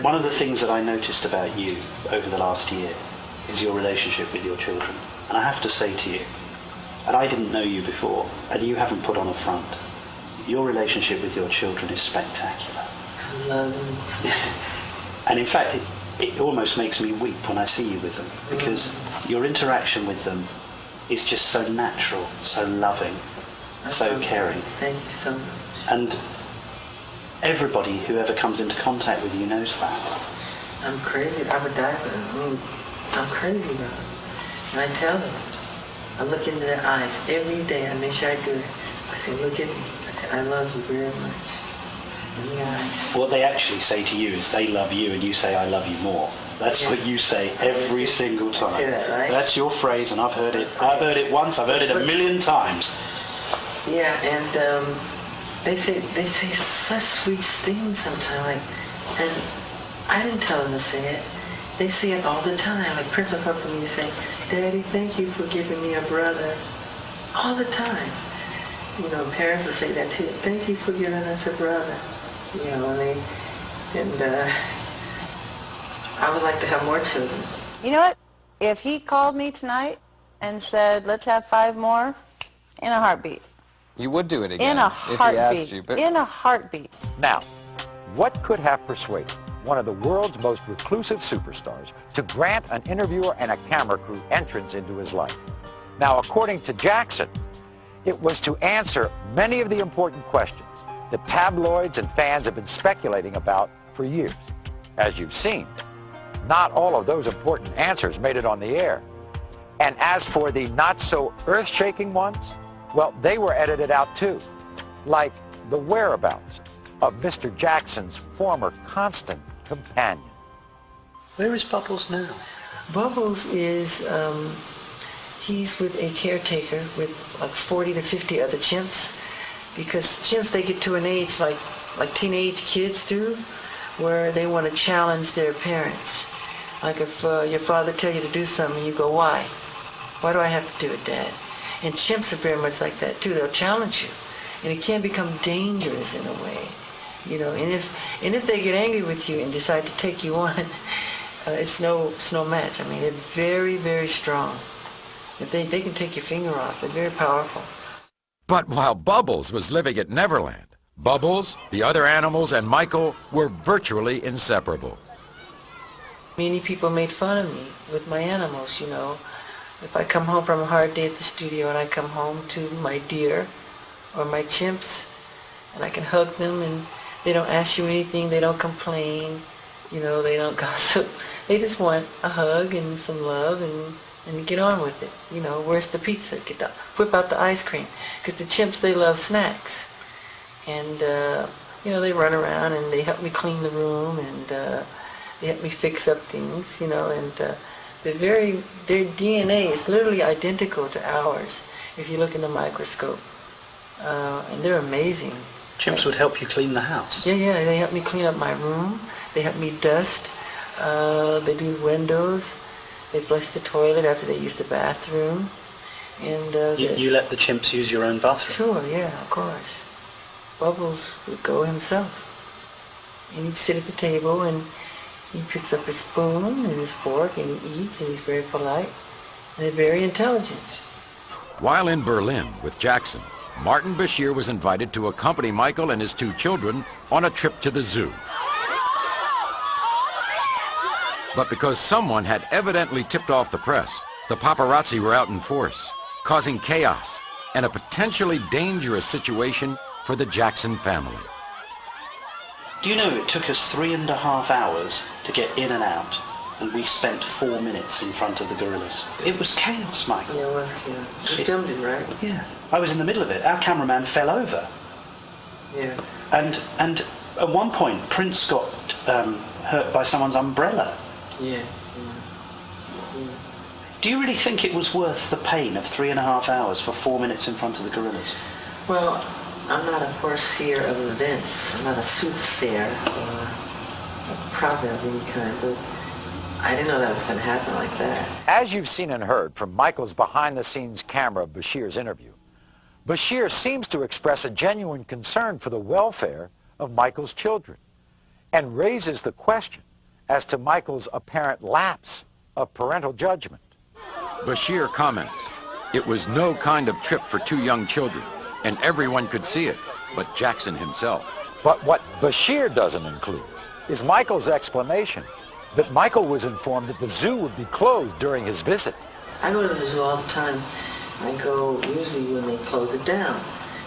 Speaker 9: One of the things that I noticed about you over the last year is your relationship with your children. And I have to say to you, and I didn't know you before, and you haven't put on a front, your relationship with your children is spectacular.
Speaker 4: I love them.
Speaker 9: And in fact, it almost makes me weep when I see you with them, because your interaction with them is just so natural, so loving, so caring.
Speaker 4: Thank you so much.
Speaker 9: And everybody who ever comes into contact with you knows that.
Speaker 4: I'm crazy. I would die for them. I mean, I'm crazy about it. And I tell them, I look into their eyes every day. I make sure I do it. I say, look at me. I say, I love you very much. In the eyes.
Speaker 9: What they actually say to you is they love you and you say, I love you more. That's what you say every single time.
Speaker 4: Say that, right?
Speaker 9: That's your phrase, and I've heard it. I've heard it once, I've heard it a million times.
Speaker 4: Yeah, and they say such sweet things sometimes. And I didn't tell them to say it. They say it all the time. Like Prince will come to me and say, Daddy, thank you for giving me a brother. All the time. You know, parents will say that too. Thank you for giving us a brother. You know, and I would like to have more children.
Speaker 3: You know what? If he called me tonight and said, let's have 5 more, in a heartbeat.
Speaker 13: You would do it again
Speaker 3: In a
Speaker 13: if he
Speaker 3: heartbeat.
Speaker 13: asked you. But
Speaker 3: In a heartbeat.
Speaker 1: Now, what could have persuaded one of the world's most reclusive superstars to grant an interviewer and a camera crew entrance into his life? Now, according to Jackson, it was to answer many of the important questions that tabloids and fans have been speculating about for years. As you've seen, not all of those important answers made it on the air. And as for the not-so-earth-shaking ones, well, they were edited out too, like the whereabouts of Mr. Jackson's former constant companion.
Speaker 9: Where is Bubbles now?
Speaker 4: Bubbles is, he's with a caretaker with like 40 to 50 other chimps, because chimps, they get to an age like teenage kids do, where they want to challenge their parents. Like if your father tells you to do something, you go, why? Why do I have to do it, Dad? And chimps are very much like that too. They'll challenge you, and it can become dangerous in a way, you know. And if they get angry with you and decide to take you on, it's no match. I mean, they're very, very strong. If they can take your finger off. They're very powerful.
Speaker 16: But while Bubbles was living at Neverland, Bubbles, the other animals, and Michael were virtually inseparable.
Speaker 4: Many people made fun of me with my animals, you know. If I come home from a hard day at the studio and I come home to my deer or my chimps, and I can hug them and they don't ask you anything, they don't complain, you know, they don't gossip. They just want a hug and some love and get on with it. You know, where's the pizza? Whip out the ice cream. Because the chimps, they love snacks. And, you know, they run around and they help me clean the room and they help me fix up things, you know, and their DNA is literally identical to ours if you look in the microscope. And they're amazing.
Speaker 9: Chimps would help you clean the house?
Speaker 4: Yeah, they help me clean up my room. They help me dust. They do the windows. They flush the toilet after they use the bathroom. And
Speaker 9: you let the chimps use your own bathroom?
Speaker 4: Sure, yeah, of course. Bubbles would go himself. And he'd sit at the table and he picks up his spoon and his fork and he eats and he's very polite and they're very intelligent.
Speaker 16: While in Berlin with Jackson, Martin Bashir was invited to accompany Michael and his 2 children on a trip to the zoo. But because someone had evidently tipped off the press, the paparazzi were out in force, causing chaos and a potentially dangerous situation for the Jackson family.
Speaker 9: Do you know it took us 3.5 hours to get in and out, and we spent 4 minutes in front of the gorillas? It was chaos, Michael.
Speaker 4: Yeah, it was chaos. You filmed it, right?
Speaker 9: Yeah. I was in the middle of it. Our cameraman fell over.
Speaker 4: Yeah.
Speaker 9: And at one point, Prince got hurt by someone's umbrella.
Speaker 4: Yeah.
Speaker 9: Do you really think it was worth the pain of 3.5 hours for 4 minutes in front of the gorillas?
Speaker 4: Well, I'm not a foreseer of events. I'm not a soothsayer or a prophet of any kind, but I didn't know that was going to happen like that.
Speaker 1: As you've seen and heard from Michael's behind-the-scenes camera of Bashir's interview, Bashir seems to express a genuine concern for the welfare of Michael's children and raises the question as to Michael's apparent lapse of parental judgment.
Speaker 16: Bashir comments, "It was no kind of trip for 2 young children, and everyone could see it, but Jackson himself."
Speaker 1: But what Bashir doesn't include is Michael's explanation that Michael was informed that the zoo would be closed during his visit.
Speaker 4: I go to the zoo all the time. I go usually when they close it down.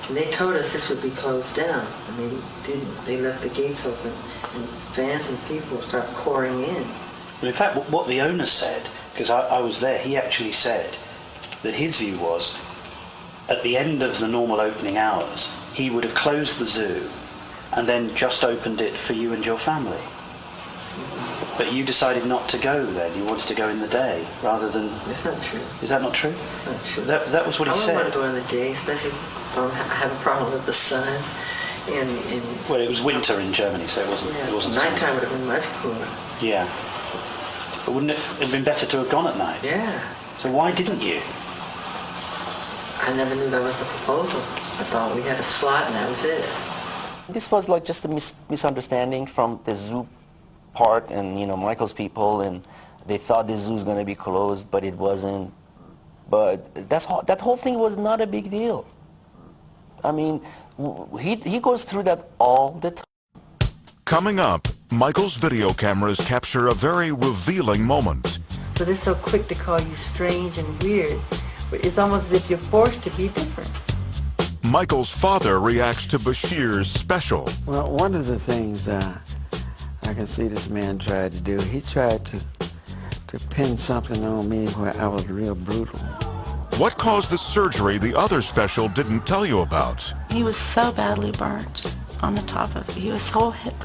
Speaker 4: And they told us this would be closed down, and they didn't. They left the gates open, and fans and people start pouring in.
Speaker 9: Well, in fact, what the owner said, because I was there, he actually said that his view was, at the end of the normal opening hours, he would have closed the zoo and then just opened it for you and your family. But you decided not to go then. You wanted to go in the day rather than...
Speaker 4: It's not true.
Speaker 9: Is that not true?
Speaker 4: It's not true.
Speaker 9: That was what he said.
Speaker 4: I wouldn't want to go in the day, especially if I have a problem with the sun.
Speaker 9: Well, it was winter in Germany, so it wasn't...
Speaker 4: Yeah,
Speaker 9: it wasn't
Speaker 4: nighttime
Speaker 9: summer.
Speaker 4: would have been much cooler.
Speaker 9: Yeah. But wouldn't it have been better to have gone at night?
Speaker 4: Yeah.
Speaker 9: So why didn't you?
Speaker 4: I never knew that was the proposal. I thought we had a slot and that was it.
Speaker 5: This was like just a misunderstanding from the zoo part and, you know, Michael's people, and they thought the zoo's going to be closed, but it wasn't. But that whole thing was not a big deal. I mean, he goes through that all the time.
Speaker 2: Coming up, Michael's video cameras capture a very revealing moment.
Speaker 4: So they're so quick to call you strange and weird. It's almost as if you're forced to be different.
Speaker 2: Michael's father reacts to Bashir's special.
Speaker 6: Well, one of the things I can see this man tried to do, he tried to pin something on me where I was real brutal.
Speaker 2: What caused the surgery the other special didn't tell you about?
Speaker 3: He was so badly burnt on the top of, the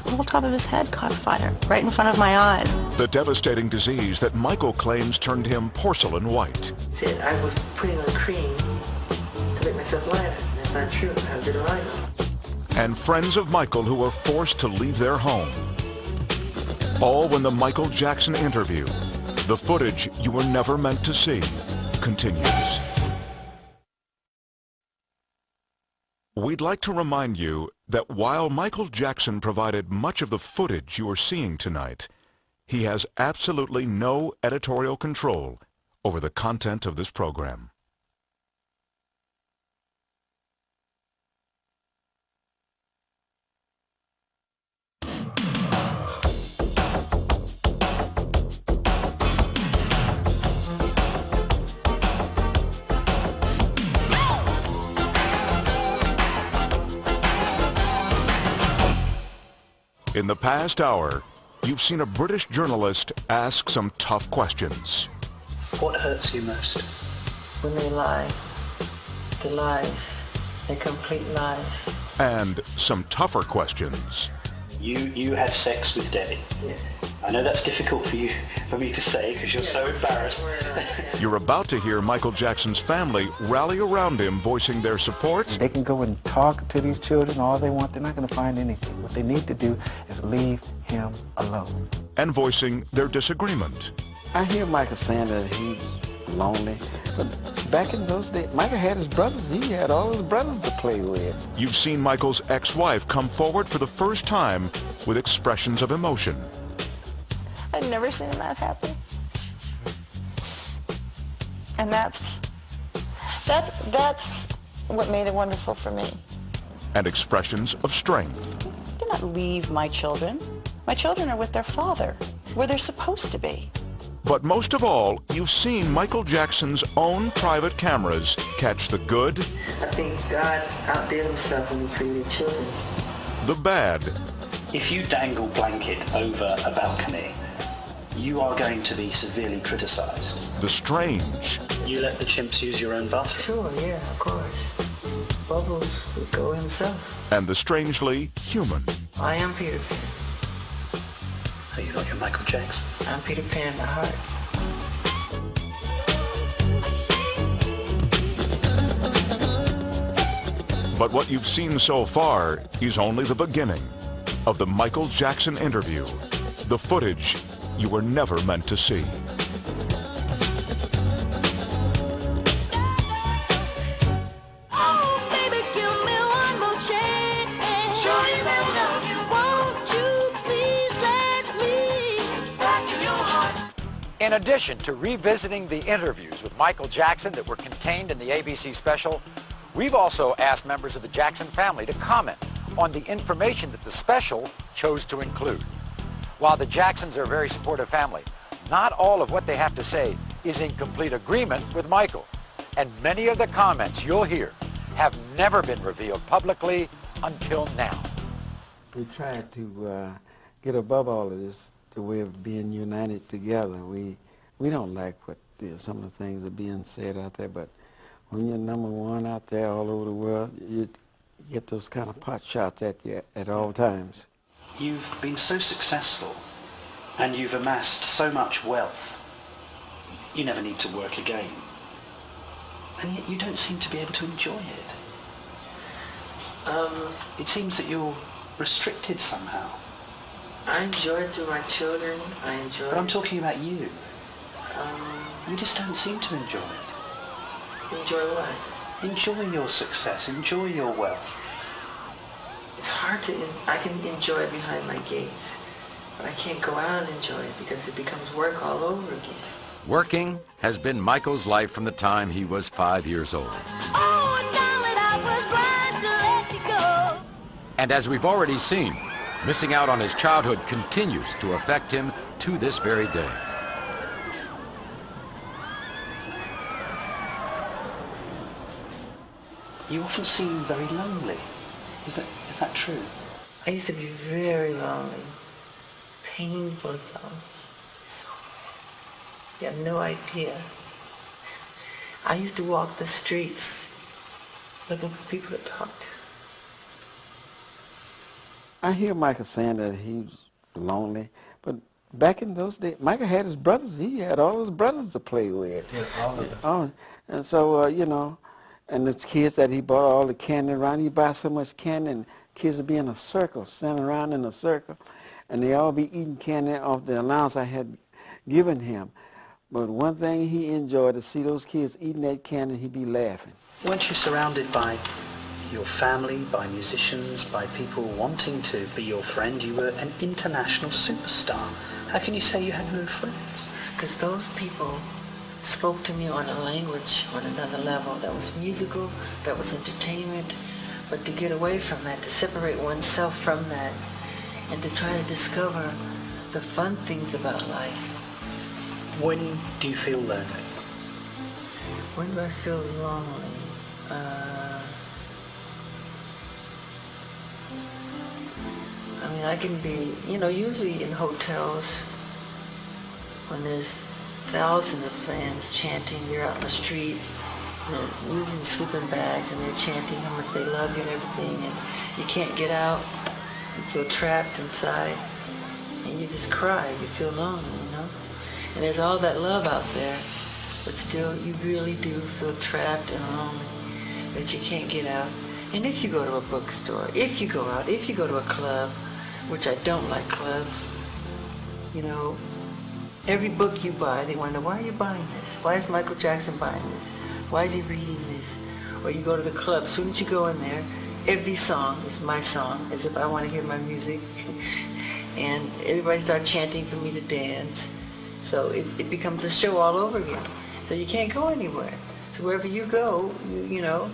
Speaker 3: whole top of his head caught fire right in front of my eyes.
Speaker 2: The devastating disease that Michael claims turned him porcelain white.
Speaker 4: Said I was putting on cream to make myself lighter. That's not true. How did I know?
Speaker 2: And friends of Michael who were forced to leave their home. All when the Michael Jackson interview, the footage you were never meant to see, continues. We'd like to remind you that while Michael Jackson provided much of the footage you are seeing tonight, he has absolutely no editorial control over the content of this program. In the past hour, you've seen a British journalist ask some tough questions.
Speaker 9: What hurts you most?
Speaker 4: When they lie. The lies. They're complete lies.
Speaker 2: And some tougher questions.
Speaker 9: You had sex with Debbie?
Speaker 4: Yes.
Speaker 9: I know that's difficult for me to say because you're so embarrassed.
Speaker 2: You're about to hear Michael Jackson's family rally around him, voicing their support.
Speaker 17: They can go and talk to these children all they want. They're not going to find anything. What they need to do is leave him alone.
Speaker 2: And voicing their disagreement.
Speaker 6: I hear Michael saying that he's lonely, but back in those days, Michael had his brothers. He had all his brothers to play with.
Speaker 2: You've seen Michael's ex-wife come forward for the first time with expressions of emotion.
Speaker 3: I'd never seen that happen. And that's what made it wonderful for me.
Speaker 2: And expressions of strength.
Speaker 3: I cannot leave my children. My children are with their father, where they're supposed to be.
Speaker 2: But most of all, you've seen Michael Jackson's own private cameras catch the good,
Speaker 4: I think God outdid himself when he created children.
Speaker 2: the bad,
Speaker 9: If you dangle blanket over a balcony, you are going to be severely criticized.
Speaker 2: the strange.
Speaker 9: You let the chimps use your own bathroom.
Speaker 4: Sure, yeah, of course. Bubbles would go himself.
Speaker 2: And the strangely human.
Speaker 4: I am Peter Pan.
Speaker 9: Oh, you're not your Michael Jackson.
Speaker 4: I'm Peter Pan at heart.
Speaker 2: But what you've seen so far is only the beginning of the Michael Jackson interview, the footage you were never meant to see.
Speaker 1: In addition to revisiting the interviews with Michael Jackson that were contained in the ABC special, we've also asked members of the Jackson family to comment on the information that the special chose to include. While the Jacksons are a very supportive family, not all of what they have to say is in complete agreement with Michael. And many of the comments you'll hear have never been revealed publicly until now.
Speaker 6: We tried to get above all of this, the way of being united together. We don't like what some of the things are being said out there, but when you're number one out there all over the world, you get those kind of pot shots at you at all times.
Speaker 9: You've been so successful and you've amassed so much wealth. You never need to work again. And yet you don't seem to be able to enjoy it. It seems that you're restricted somehow.
Speaker 4: I enjoy it through my children. I enjoy
Speaker 9: But I'm
Speaker 4: it.
Speaker 9: talking about you. You just don't seem to enjoy it.
Speaker 4: Enjoy what?
Speaker 9: Enjoy your success. Enjoy your wealth.
Speaker 4: It's hard to, I can enjoy it behind my gates, but I can't go out and enjoy it because it becomes work all over again.
Speaker 16: Working has been Michael's life from the time he was 5 years old. And as we've already seen, missing out on his childhood continues to affect him to this very day.
Speaker 9: You often seem very lonely. Is that true?
Speaker 4: I used to be very lonely, painfully lonely. So you have no idea. I used to walk the streets looking for people to talk to.
Speaker 6: I hear Michael saying that he's lonely, but back in those days, Michael had his brothers. He had all his brothers to play with.
Speaker 17: Yeah, all of us.
Speaker 6: Oh, and so, you know, and the kids that he bought all the candy around, he buy so much candy, and kids would be in a circle, standing around in a circle, and they all be eating candy off the allowance I had given him. But one thing he enjoyed, to see those kids eating that candy, he'd be laughing.
Speaker 9: Weren't you surrounded by your family, by musicians, by people wanting to be your friend? You were an international superstar. How can you say you had no friends?
Speaker 4: Because those people spoke to me on a language on another level that was musical, that was entertainment, but to get away from that, to separate oneself from that, and to try to discover the fun things about life.
Speaker 9: When do you feel lonely?
Speaker 4: When do I feel lonely? I mean, I can be, you know, usually in hotels when there's thousands of fans chanting, you're out in the street, they're using sleeping bags and they're chanting how much they love you and everything, and you can't get out, you feel trapped inside, and you just cry. You feel lonely, you know? And there's all that love out there, but still you really do feel trapped and lonely that you can't get out. And if you go to a bookstore, if you go out, if you go to a club, which I don't like clubs, you know, every book you buy, they want to know, why are you buying this? Why is Michael Jackson buying this? Why is he reading this? Or you go to the club, as soon as you go in there, every song is my song, as if I want to hear my music. And everybody starts chanting for me to dance. So it becomes a show all over again. So you can't go anywhere. So wherever you go, you know.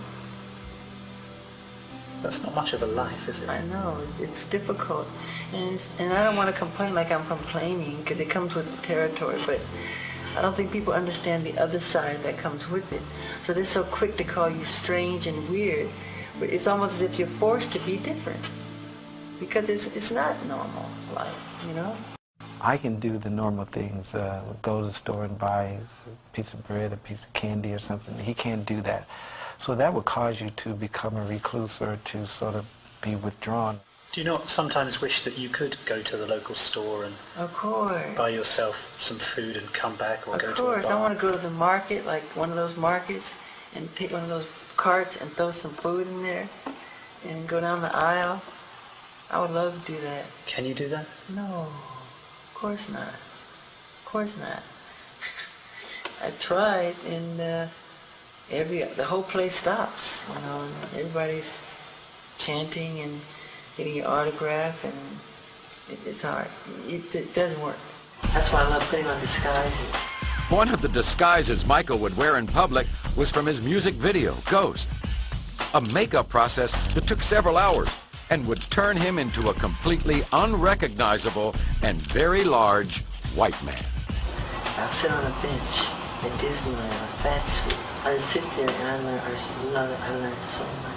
Speaker 9: That's not much of a life, is it?
Speaker 4: I know, it's difficult. And I don't want to complain like I'm complaining, because it comes with the territory, but I don't think people understand the other side that comes with it. So they're so quick to call you strange and weird, but it's almost as if you're forced to be different, because it's not normal life, you know?
Speaker 17: I can do the normal things, go to the store and buy a piece of bread, a piece of candy or something. He can't do that. So that would cause you to become a recluse or to sort of be withdrawn.
Speaker 9: Do you not sometimes wish that you could go to the local store and
Speaker 4: of course
Speaker 9: buy yourself some food and come back, or go to a
Speaker 4: Of
Speaker 9: bar?
Speaker 4: course, I want to go to the market, like one of those markets, and take one of those carts and throw some food in there and go down the aisle. I would love to do that.
Speaker 9: Can you do that?
Speaker 4: No, of course not. Of course not. I tried, and the whole place stops, you know, and everybody's chanting and getting your autograph, and it's hard. It doesn't work. That's why I love putting on disguises.
Speaker 16: One of the disguises Michael would wear in public was from his music video, Ghost. A makeup process that took several hours and would turn him into a completely unrecognizable and very large white man.
Speaker 4: I'll sit on a bench at Disneyland, a fat suit. I just sit there and I love it. I learned so much.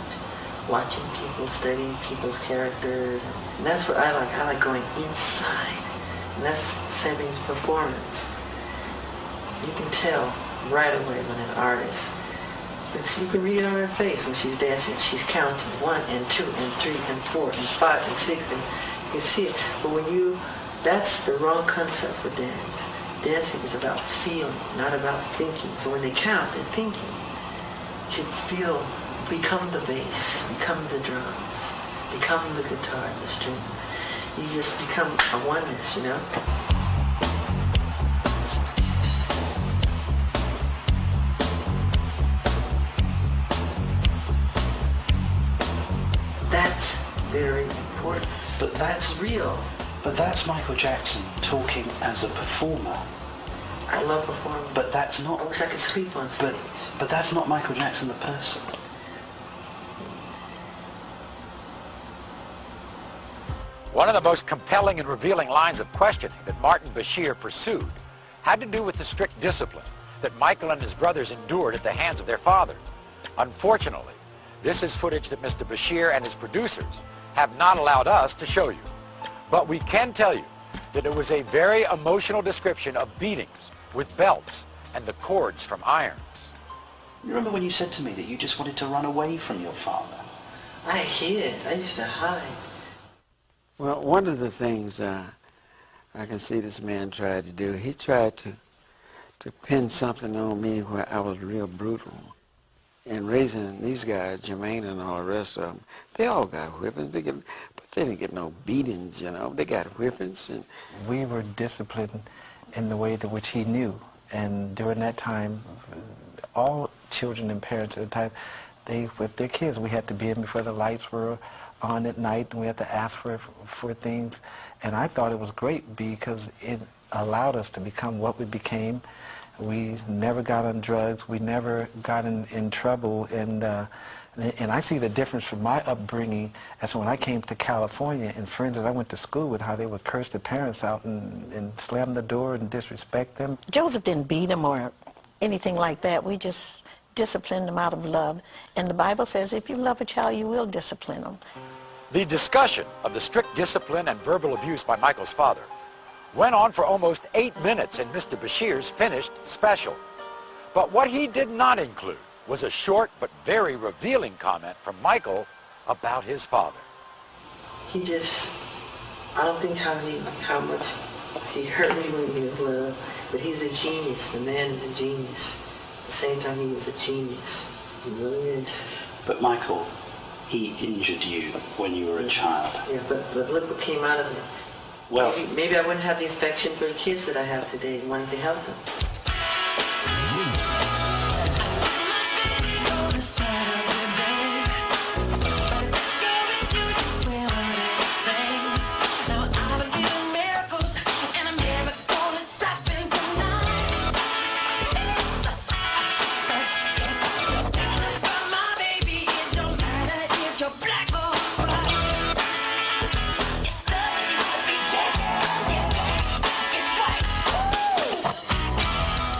Speaker 4: Watching people, studying people's characters. And that's what I like. I like going inside. And that's the same thing as performance. You can tell right away when an artist, you can read it on her face when she's dancing. She's counting 1 and 2 and 3 and 4 and 5 and 6. And you can see it. But that's the wrong concept for dance. Dancing is about feeling, not about thinking. So when they count, they're thinking. You should become the bass, become the drums, become the guitar and the strings. You just become a oneness, you know? That's very important.
Speaker 9: But that's
Speaker 4: real.
Speaker 9: But that's Michael Jackson talking as a performer.
Speaker 4: I love performing.
Speaker 9: But that's not...
Speaker 4: I wish I could sleep on stage.
Speaker 9: But that's not Michael Jackson the person.
Speaker 1: One of the most compelling and revealing lines of questioning that Martin Bashir pursued had to do with the strict discipline that Michael and his brothers endured at the hands of their father. Unfortunately, this is footage that Mr. Bashir and his producers have not allowed us to show you. But we can tell you that it was a very emotional description of beatings with belts and the cords from irons.
Speaker 9: You remember when you said to me that you just wanted to run away from your father?
Speaker 4: I hid. I used to hide.
Speaker 6: Well, one of the things I can see this man tried to do, he tried to pin something on me where I was real brutal. And raising these guys, Jermaine and all the rest of them, they all got whippings. But they didn't get no beatings, you know. They got whippings. And
Speaker 17: we were disciplined in the way that which he knew. And during that time, all children and parents at the time, they whipped their kids. We had to be in before the lights were on at night, and we had to ask for things. And I thought it was great because it allowed us to become what we became. We never got on drugs. We never got in trouble. And I see the difference from my upbringing as when I came to California, and friends that I went to school with, how they would curse their parents out and slam the door and disrespect them.
Speaker 8: Joseph didn't beat him or anything like that. We just disciplined him out of love. And the Bible says if you love a child, you will discipline them.
Speaker 1: The discussion of the strict discipline and verbal abuse by Michael's father went on for almost 8 minutes in Mr. Bashir's finished special. But what he did not include was a short but very revealing comment from Michael about his father.
Speaker 4: He just I don't think how much he hurt me when he was little, but he's a genius. The man is a genius. At the same time, he is a genius. He really is.
Speaker 9: But Michael, he injured you when you were a child.
Speaker 4: Yeah, but look what came out of it.
Speaker 9: Well,
Speaker 4: maybe I wouldn't have the affection for the kids that I have today, wanting to help them.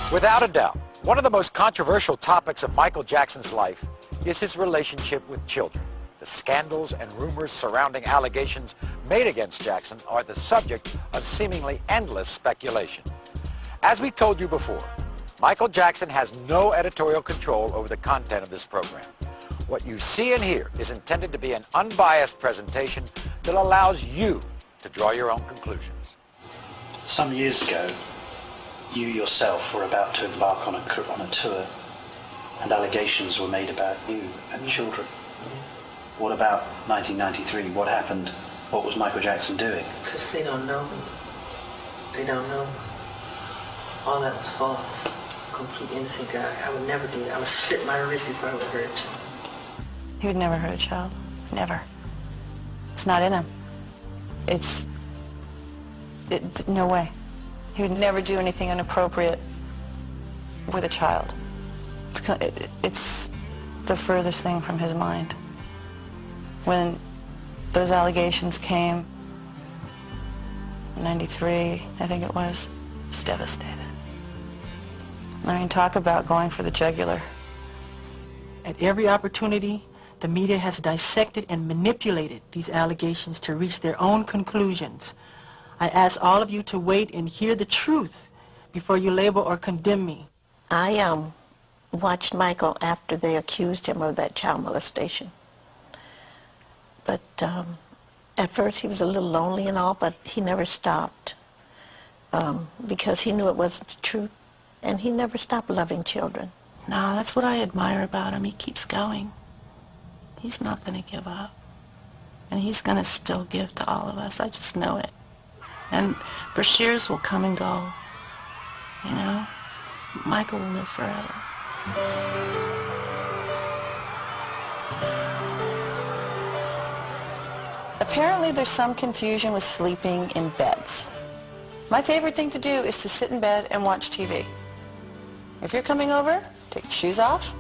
Speaker 1: Without a doubt, one of the most controversial topics of Michael Jackson's life is his relationship with children. The scandals and rumors surrounding allegations made against Jackson are the subject of seemingly endless speculation. As we told you before, Michael Jackson has no editorial control over the content of this program. What you see and hear is intended to be an unbiased presentation that allows you to draw your own conclusions.
Speaker 9: some years ago, you yourself were about to embark on a tour, and allegations were made about you and children. What about 1993? What happened? What was Michael Jackson doing?
Speaker 4: Because they don't know me. They don't know me. All that was false. Complete innocent guy. I would never do that. I would slit my wrist before I would hurt a child.
Speaker 3: He would never hurt a child. Never. It's not in him. No way. He would never do anything inappropriate with a child. It's the furthest thing from his mind. When those allegations came, in '93, I think it was devastated. I mean, talk about going for the jugular.
Speaker 18: At every opportunity, the media has dissected and manipulated these allegations to reach their own conclusions. I ask all of you to wait and hear the truth before you label or condemn me.
Speaker 8: I watched Michael after they accused him of that child molestation. But at first he was a little lonely and all, but he never stopped because he knew it wasn't the truth, and he never stopped loving children.
Speaker 12: No, that's what I admire about him. He keeps going. He's not going to give up. And he's going to still give to all of us. I just know it. And Bashirs will come and go. You know? Michael will live forever.
Speaker 3: Apparently there's some confusion with sleeping in beds. My favorite thing to do is to sit in bed and watch TV. If you're coming over, take your shoes off,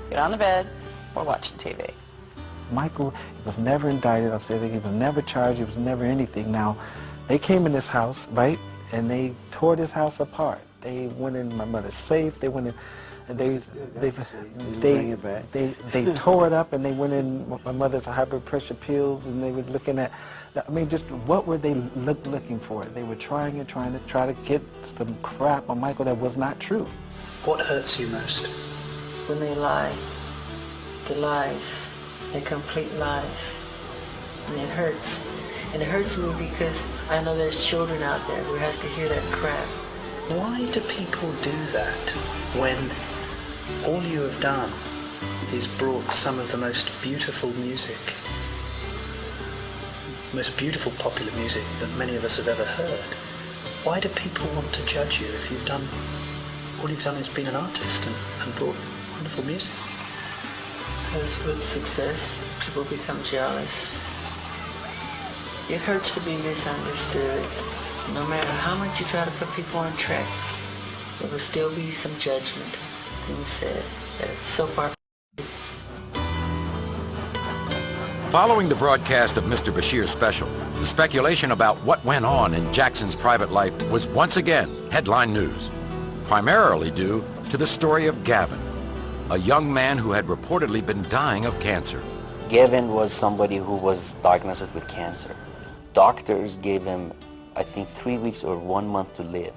Speaker 3: get on the bed, or watch the TV.
Speaker 6: Michael was never indicted. I said he was never charged. He was never anything. Now, they came in this house, right, and they tore this house apart. They went in my mother's safe. They went in, and they tore it up, and they went in my mother's high blood pressure pills, and they were looking at, I mean, just what were they looking for? They were trying to get some crap on Michael that was not true.
Speaker 9: What hurts you most?
Speaker 4: When they lie. The lies. They're complete lies. And it hurts. And it hurts me because I know there's children out there who has to hear that crap.
Speaker 9: Why do people do that when all you have done is brought some of the most beautiful music, most beautiful popular music that many of us have ever heard? Why do people want to judge you if you've done, all you've done is been an artist and brought wonderful music?
Speaker 4: Because with success, people become jealous. It hurts to be misunderstood. No matter how much you try to put people on track, there will still be some judgment. Things said that it's so far.
Speaker 16: Following the broadcast of Mr. Bashir's special, the speculation about what went on in Jackson's private life was once again headline news, primarily due to the story of Gavin, a young man who had reportedly been dying of cancer.
Speaker 5: Gavin was somebody who was diagnosed with cancer. Doctors gave him, I think, 3 weeks or 1 month to live.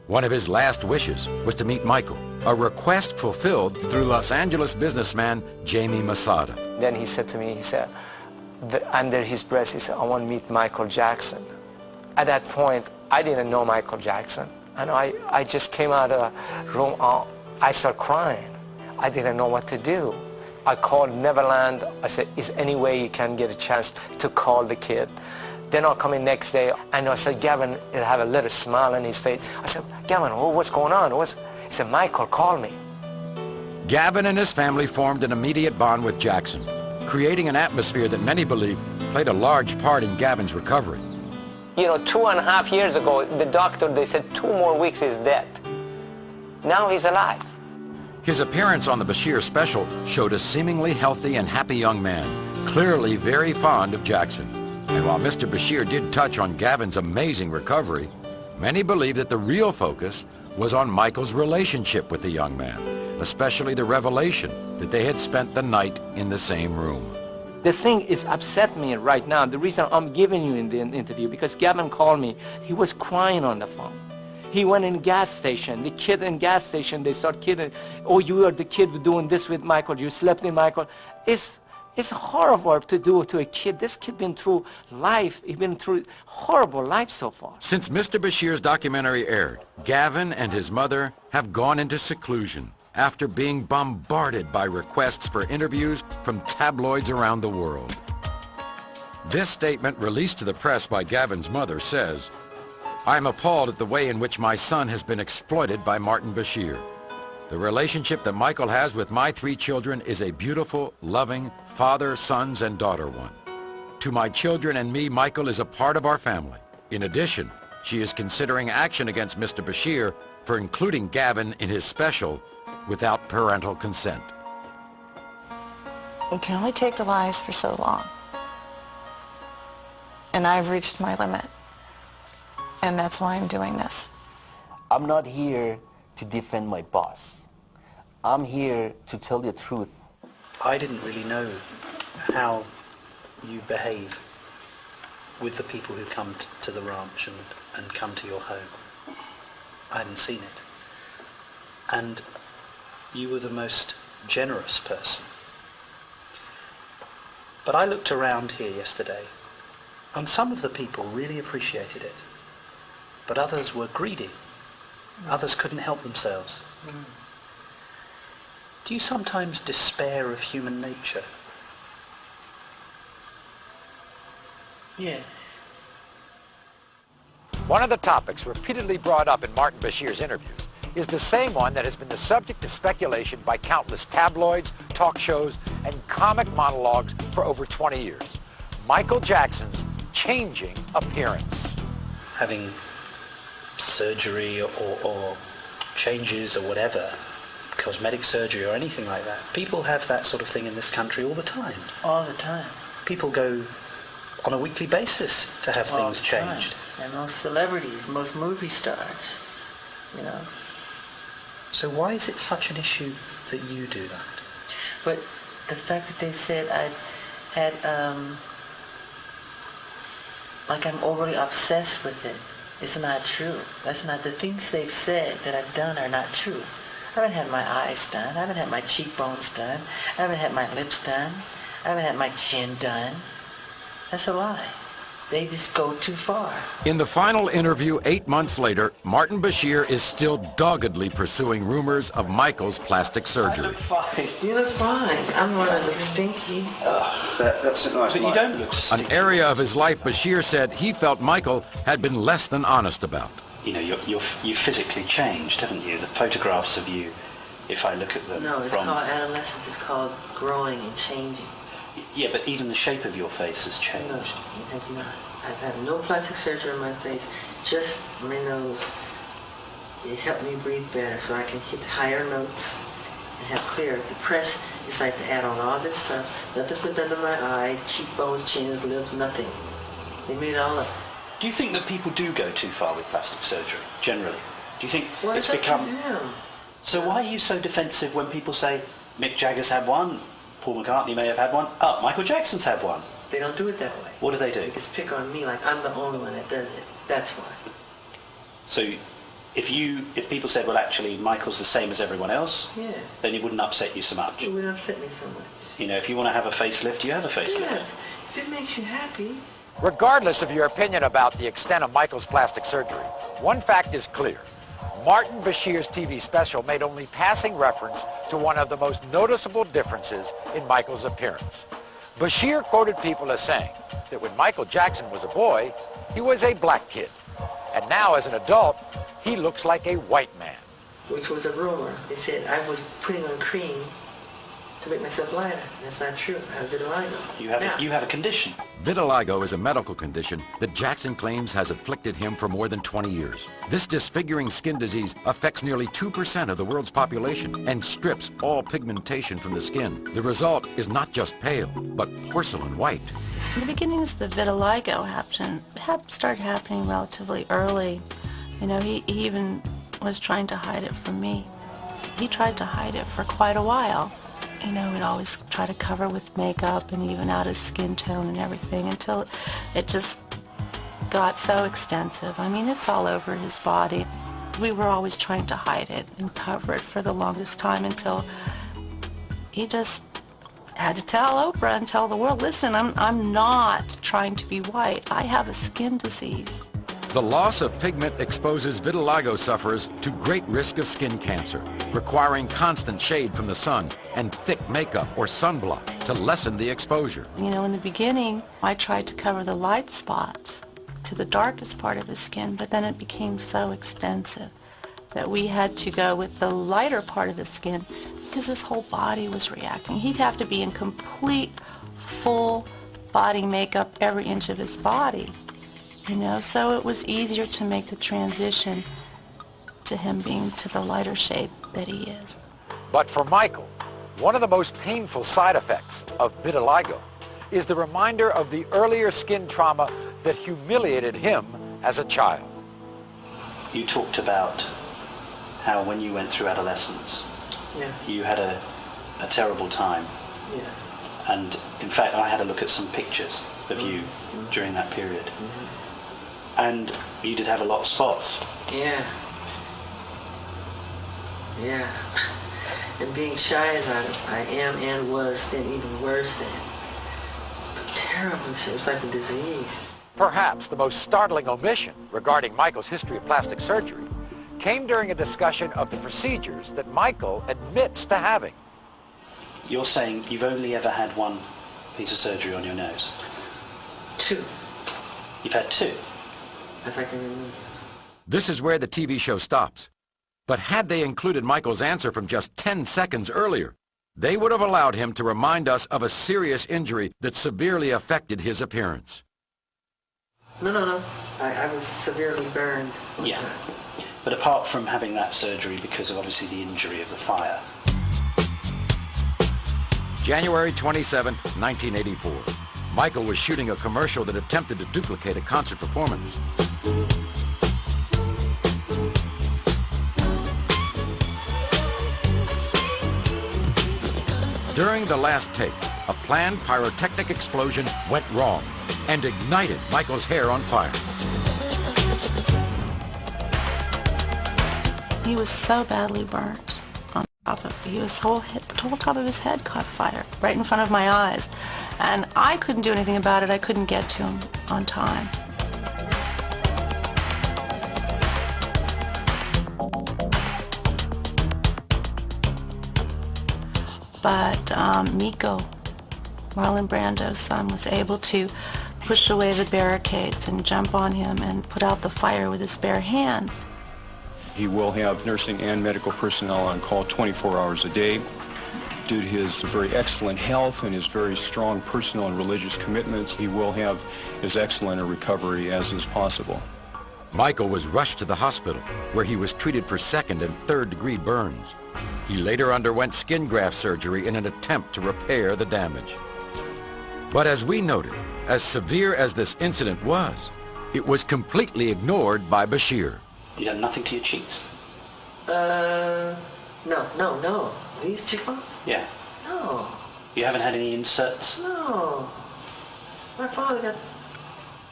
Speaker 16: One of his last wishes was to meet Michael, a request fulfilled through Los Angeles businessman Jamie Masada.
Speaker 7: Then he said to me, he said, under his breath, he said, I want to meet Michael Jackson. At that point, I didn't know Michael Jackson. And I just came out of the room, I started crying. I didn't know what to do. I called Neverland. I said, is any way you can get a chance to call the kid? Then I'll come in next day, and I said, Gavin, he'll have a little smile on his face. I said, Gavin, what's going on? He said, Michael, call me.
Speaker 16: Gavin and his family formed an immediate bond with Jackson, creating an atmosphere that many believe played a large part in Gavin's recovery.
Speaker 7: You know, 2.5 years ago, the doctor, they said 2 more weeks he's dead. Now he's alive.
Speaker 16: His appearance on the Bashir special showed a seemingly healthy and happy young man, clearly very fond of Jackson. And while Mr. Bashir did touch on Gavin's amazing recovery, many believe that the real focus was on Michael's relationship with the young man, especially the revelation that they had spent the night in the same room.
Speaker 7: The thing is upset me right now. The reason I'm giving you in the interview, because Gavin called me. He was crying on the phone. He went in gas station. The kid in gas station, they start kidding. Oh, you are the kid doing this with Michael. You slept in Michael. It's horrible to do to a kid. This kid been through life. He's been through horrible life so far.
Speaker 16: Since Mr. Bashir's documentary aired, Gavin and his mother have gone into seclusion after being bombarded by requests for interviews from tabloids around the world. This statement released to the press by Gavin's mother says, I'm appalled at the way in which my son has been exploited by Martin Bashir. The relationship that Michael has with my 3 children is a beautiful, loving, father, sons, and daughter one. To my children and me, Michael is a part of our family. In addition, she is considering action against Mr. Bashir for including Gavin in his special without parental consent.
Speaker 3: You can only take the lies for so long. And I've reached my limit. And that's why I'm doing this.
Speaker 5: I'm not here to defend my boss. I'm here to tell the truth.
Speaker 9: I didn't really know how you behave with the people who come to the ranch and come to your home. I hadn't seen it. And you were the most generous person. But I looked around here yesterday, and some of the people really appreciated it. But others were greedy. Others couldn't help themselves. Do you sometimes despair of human nature?
Speaker 4: Yes.
Speaker 1: One of the topics repeatedly brought up in Martin Bashir's interviews is the same one that has been the subject of speculation by countless tabloids, talk shows, and comic monologues for over 20 years. Michael Jackson's changing appearance.
Speaker 9: Having surgery or changes or whatever, cosmetic surgery or anything like that. People have that sort of thing in this country all the time.
Speaker 4: All the time.
Speaker 9: People go on a weekly basis to have things changed.
Speaker 4: And most celebrities, most movie stars, you know.
Speaker 9: So why is it such an issue that you do that?
Speaker 4: But the fact that they said I had, like I'm overly obsessed with it, it's not true. That's not, the things they've said that I've done are not true. I haven't had my eyes done. I haven't had my cheekbones done. I haven't had my lips done. I haven't had my chin done. That's a lie. They just go too far.
Speaker 16: In the final interview 8 months later, Martin Bashir is still doggedly pursuing rumors of Michael's plastic surgery.
Speaker 4: I look fine. You look fine. I'm the one that looks stinky.
Speaker 9: That's a nice. But you don't look stinky.
Speaker 16: An area of his life Bashir said he felt Michael had been less than honest about.
Speaker 9: You know, you physically changed, haven't you? The photographs of you, if I look at them.
Speaker 4: No, it's called adolescence. It's called growing and changing.
Speaker 9: Yeah, but even the shape of your face has changed.
Speaker 4: No, it has not. I've had no plastic surgery on my face, just my nose. It helped me breathe better so I can hit higher notes and have clear. The press is like to add on all this stuff. Nothing's been done to my eyes, cheekbones, chins, lips, nothing. They made it all up.
Speaker 9: Do you think that people do go too far with plastic surgery, generally? Do you think
Speaker 4: it's
Speaker 9: become...
Speaker 4: up to them.
Speaker 9: So why are you so defensive when people say, Mick Jagger's had one, Paul McCartney may have had one, Michael Jackson's had one?
Speaker 4: They don't do it that way.
Speaker 9: What do they do?
Speaker 4: They just pick on me like I'm the only one that does it. That's why.
Speaker 9: So if people said, well, actually, Michael's the same as everyone else, then it wouldn't upset you so much.
Speaker 4: It wouldn't upset me so much.
Speaker 9: You know, if you want to have a facelift, you have a facelift.
Speaker 4: Yeah, if it makes you happy.
Speaker 1: Regardless of your opinion about the extent of Michael's plastic surgery, one fact is clear. Martin Bashir's TV special made only passing reference to one of the most noticeable differences in Michael's appearance. Bashir quoted people as saying that when Michael Jackson was a boy, he was a black kid. And now as an adult, he looks like a white man.
Speaker 4: Which was a rumor. They said I was putting on cream to make myself lighter. That's not true. I have vitiligo.
Speaker 9: You have a condition.
Speaker 16: Vitiligo is a medical condition that Jackson claims has afflicted him for more than 20 years. This disfiguring skin disease affects nearly 2% of the world's population and strips all pigmentation from the skin. The result is not just pale, but porcelain white.
Speaker 3: In the beginnings, the vitiligo started happening relatively early. You know, he even was trying to hide it from me. He tried to hide it for quite a while. You know, we'd always try to cover with makeup and even out his skin tone and everything until it just got so extensive. I mean, it's all over his body. We were always trying to hide it and cover it for the longest time until he just had to tell Oprah and tell the world, listen, I'm not trying to be white. I have a skin disease.
Speaker 16: The loss of pigment exposes vitiligo sufferers to great risk of skin cancer, requiring constant shade from the sun and thick makeup or sunblock to lessen the exposure.
Speaker 3: You know, in the beginning, I tried to cover the light spots to the darkest part of his skin, but then it became so extensive that we had to go with the lighter part of the skin because his whole body was reacting. He'd have to be in complete, full body makeup every inch of his body. You know, so it was easier to make the transition to him being to the lighter shade that he is.
Speaker 1: But for Michael, one of the most painful side effects of vitiligo is the reminder of the earlier skin trauma that humiliated him as a child.
Speaker 9: You talked about how when you went through adolescence, you had a terrible time.
Speaker 4: Yeah.
Speaker 9: And in fact, I had a look at some pictures of you during that period. And you did have a lot of spots.
Speaker 4: Yeah. Yeah. And being shy as I am and was, then even worse then. Terrible. It was like a disease.
Speaker 1: Perhaps the most startling omission regarding Michael's history of plastic surgery came during a discussion of the procedures that Michael admits to having.
Speaker 9: You're saying you've only ever had one piece of surgery on your nose?
Speaker 4: 2.
Speaker 9: You've had 2?
Speaker 4: As I can remember.
Speaker 16: This is where the TV show stops. But had they included Michael's answer from just 10 seconds earlier, they would have allowed him to remind us of a serious injury that severely affected his appearance.
Speaker 4: No. I was severely burned.
Speaker 9: Yeah. But apart from having that surgery because of obviously the injury of the fire.
Speaker 16: January 27, 1984. Michael was shooting a commercial that attempted to duplicate a concert performance. During the last take, a planned pyrotechnic explosion went wrong and ignited Michael's hair on fire.
Speaker 3: He was so badly burnt on top of it. The whole top of his head caught fire right in front of my eyes. And I couldn't do anything about it. I couldn't get to him on time. But Miko, Marlon Brando's son, was able to push away the barricades and jump on him and put out the fire with his bare hands.
Speaker 19: He will have nursing and medical personnel on call 24 hours a day. Due to his very excellent health and his very strong personal and religious commitments, he will have as excellent a recovery as is possible.
Speaker 16: Michael was rushed to the hospital, where he was treated for 2nd and 3rd degree burns. He later underwent skin graft surgery in an attempt to repair the damage. But as we noted, as severe as this incident was, it was completely ignored by Bashir.
Speaker 9: You done nothing to your cheeks?
Speaker 4: No. These cheekbones?
Speaker 9: Yeah.
Speaker 4: No.
Speaker 9: You haven't had any inserts?
Speaker 4: No. My father got...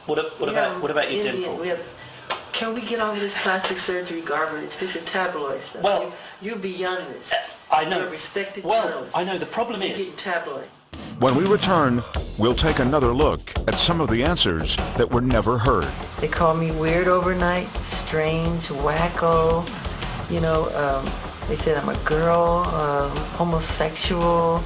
Speaker 9: What about your dimple?
Speaker 4: Can we get over this plastic surgery garbage? This is tabloid stuff.
Speaker 9: Well...
Speaker 4: You're beyond this.
Speaker 9: I know.
Speaker 4: You're a respected
Speaker 9: journalist.
Speaker 4: journalist.
Speaker 9: I know. The problem is...
Speaker 4: You're getting tabloid.
Speaker 2: When we return, we'll take another look at some of the answers that were never heard.
Speaker 4: They call me weird overnight, strange, wacko. You know, they said I'm a girl, homosexual.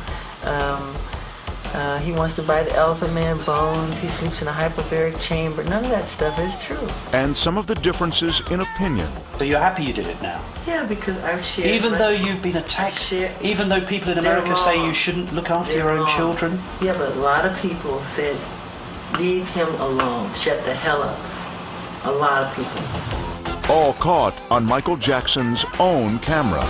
Speaker 4: He wants to buy the Elephant Man bones. He sleeps in a hyperbaric chamber. None of that stuff is true.
Speaker 2: And some of the differences in opinion.
Speaker 9: So you're happy you did it now?
Speaker 4: Yeah, because I've shared.
Speaker 9: Even though you've been attacked, even though people in America say you shouldn't look after your own children?
Speaker 4: Yeah, but a lot of people said, leave him alone. Shut the hell up. A lot of people.
Speaker 2: All caught on Michael Jackson's own camera.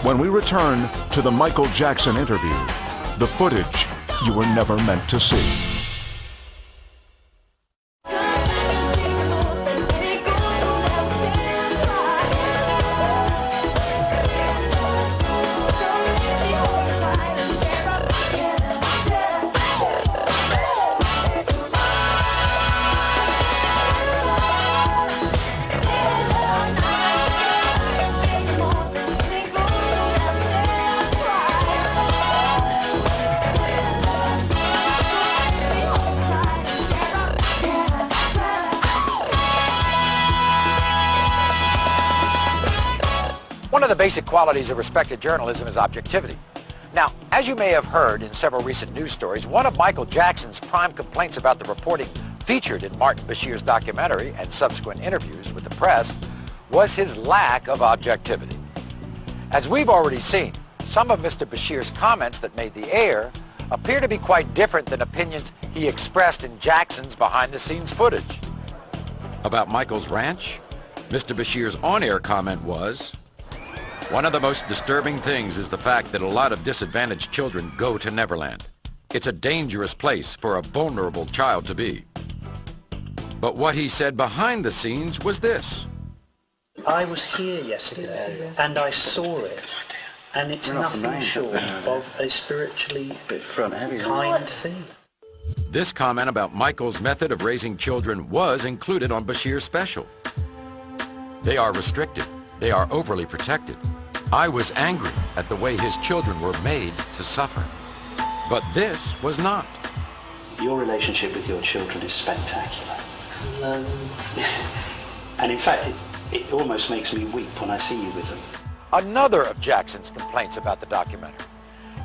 Speaker 2: When we return to the Michael Jackson interview, the footage you were never meant to see.
Speaker 1: One of the basic qualities of respected journalism is objectivity. Now, as you may have heard in several recent news stories, one of Michael Jackson's prime complaints about the reporting featured in Martin Bashir's documentary and subsequent interviews with the press was his lack of objectivity. As we've already seen, some of Mr. Bashir's comments that made the air appear to be quite different than opinions he expressed in Jackson's behind-the-scenes footage.
Speaker 16: About Michael's ranch, Mr. Bashir's on-air comment was, "One of the most disturbing things is the fact that a lot of disadvantaged children go to Neverland. It's a dangerous place for a vulnerable child to be." But what he said behind the scenes was this.
Speaker 9: I was here yesterday and I saw it, and it's nothing short of a spiritually kind thing.
Speaker 16: This comment about Michael's method of raising children was included on Bashir's special. They are restricted. They are overly protected. I was angry at the way his children were made to suffer. But this was not.
Speaker 9: Your relationship with your children is spectacular.
Speaker 4: I love you.
Speaker 9: And in fact, it almost makes me weep when I see you with them.
Speaker 1: Another of Jackson's complaints about the documentary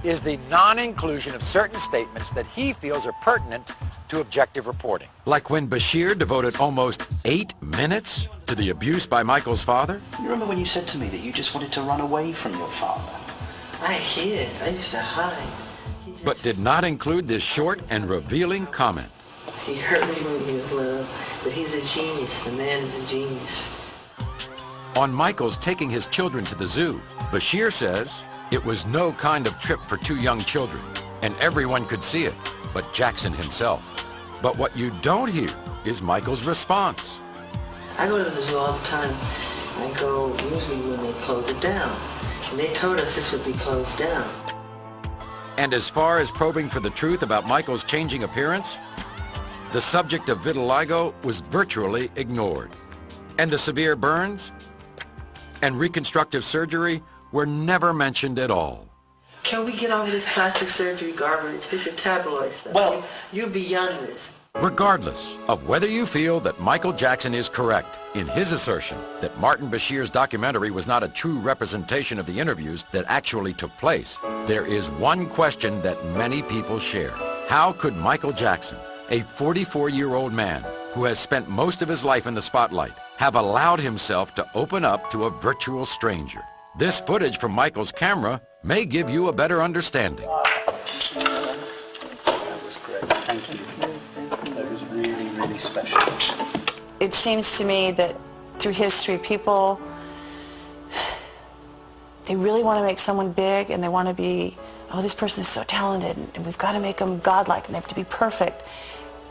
Speaker 1: is the non-inclusion of certain statements that he feels are pertinent to objective reporting.
Speaker 16: Like when Bashir devoted almost 8 minutes to the abuse by Michael's father?
Speaker 9: You remember when you said to me that you just wanted to run away from your father?
Speaker 4: I hid. I used to hide.
Speaker 16: But did not include this short and revealing comment.
Speaker 4: He hurt me when he was little, but he's a genius. The man is a genius.
Speaker 16: On Michael's taking his children to the zoo, Bashir says it was no kind of trip for 2 young children, and everyone could see it, but Jackson himself. But what you don't hear is Michael's response.
Speaker 4: I go to the zoo all the time. I go usually when they close it down. And they told us this would be closed down.
Speaker 16: And as far as probing for the truth about Michael's changing appearance, the subject of vitiligo was virtually ignored. And the severe burns and reconstructive surgery were never mentioned at all.
Speaker 4: Can we get over this plastic surgery garbage? This is tabloid stuff.
Speaker 9: Well,
Speaker 4: you're beyond this.
Speaker 16: Regardless of whether you feel that Michael Jackson is correct in his assertion that Martin Bashir's documentary was not a true representation of the interviews that actually took place, there is one question that many people share. How could Michael Jackson, a 44-year-old man who has spent most of his life in the spotlight, have allowed himself to open up to a virtual stranger? This footage from Michael's camera may give you a better understanding.
Speaker 9: That was great. Thank you. That was really, really special.
Speaker 3: It seems to me that through history, people, they really want to make someone big, and they want to be, oh, this person is so talented, and we've got to make them godlike, and they have to be perfect.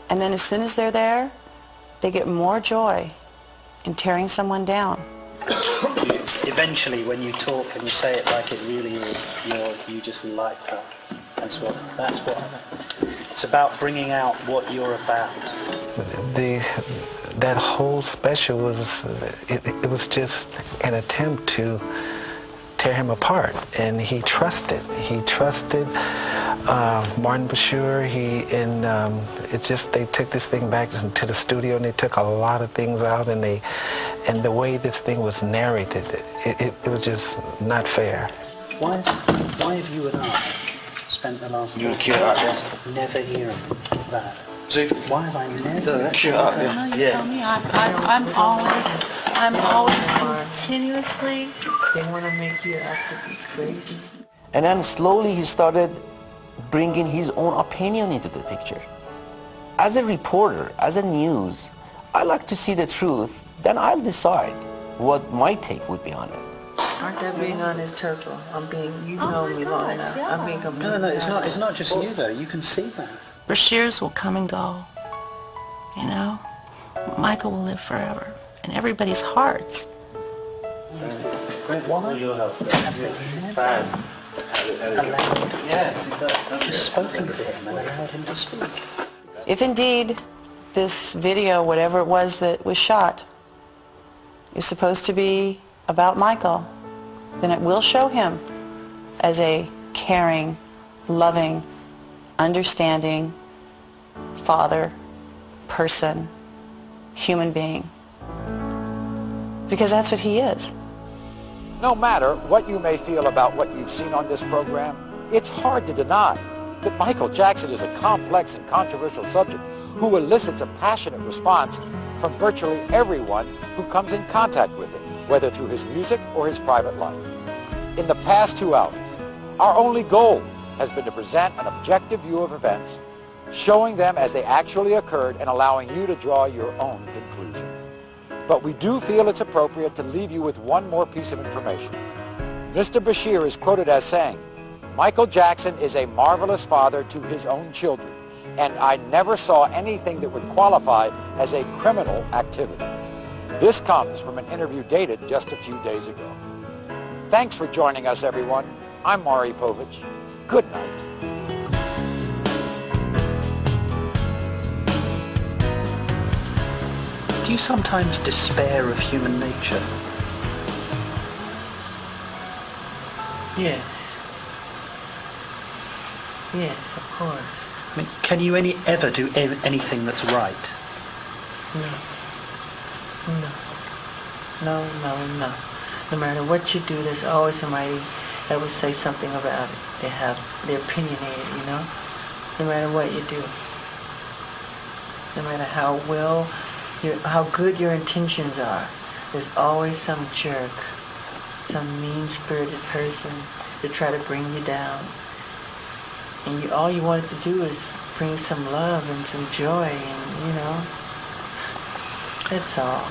Speaker 3: And then as soon as they're there, they get more joy in tearing someone down.
Speaker 9: Eventually, when you talk and you say it like it really is, you just light up. That's what. It's about bringing out what you're about.
Speaker 17: That whole special was, it was just an attempt to tear him apart, and he trusted. He trusted Martin Bashir. They took this thing back to the studio, and they took a lot of things out, and the way this thing was narrated, it was just not fair.
Speaker 9: Why have you and I spent the last never hearing that? Why have I never?
Speaker 12: I'm always continuously.
Speaker 4: They want to make you out to be crazy.
Speaker 5: And then slowly he started bringing his own opinion into the picture. As a reporter, as a news, I like to see the truth, then I'll decide what my take would be on it.
Speaker 4: Aren't that being honest, Turtle? You know me long enough.
Speaker 12: Yeah.
Speaker 4: I'm being completely
Speaker 9: No, it's
Speaker 4: honest.
Speaker 9: not just you though. You can see that.
Speaker 12: Bashirs will come and go, you know? Michael will live forever in everybody's hearts.
Speaker 9: Just spoken to him and allowed him to speak.
Speaker 3: If indeed this video, whatever it was that was shot, is supposed to be about Michael, then it will show him as a caring, loving, understanding father, person, human being. Because that's what he is.
Speaker 1: No matter what you may feel about what you've seen on this program, it's hard to deny that Michael Jackson is a complex and controversial subject who elicits a passionate response from virtually everyone who comes in contact with him, whether through his music or his private life. In the past 2 hours, our only goal has been to present an objective view of events, showing them as they actually occurred and allowing you to draw your own conclusion. But we do feel it's appropriate to leave you with one more piece of information. Mr. Bashir is quoted as saying, "Michael Jackson is a marvelous father to his own children, and I never saw anything that would qualify as a criminal activity." This comes from an interview dated just a few days ago. Thanks for joining us, everyone. I'm Maury Povich. Good night.
Speaker 9: Do you sometimes despair of human nature?
Speaker 4: Yes. Yes, of course.
Speaker 9: I mean, can you ever do anything that's right?
Speaker 4: No. No. No matter what you do, there's always somebody that will say something about it. They're opinionated, you know? No matter what you do. No matter how good your intentions are, there's always some jerk, some mean-spirited person to try to bring you down. And all you wanted to do is bring some love and some joy, and, you know, that's all.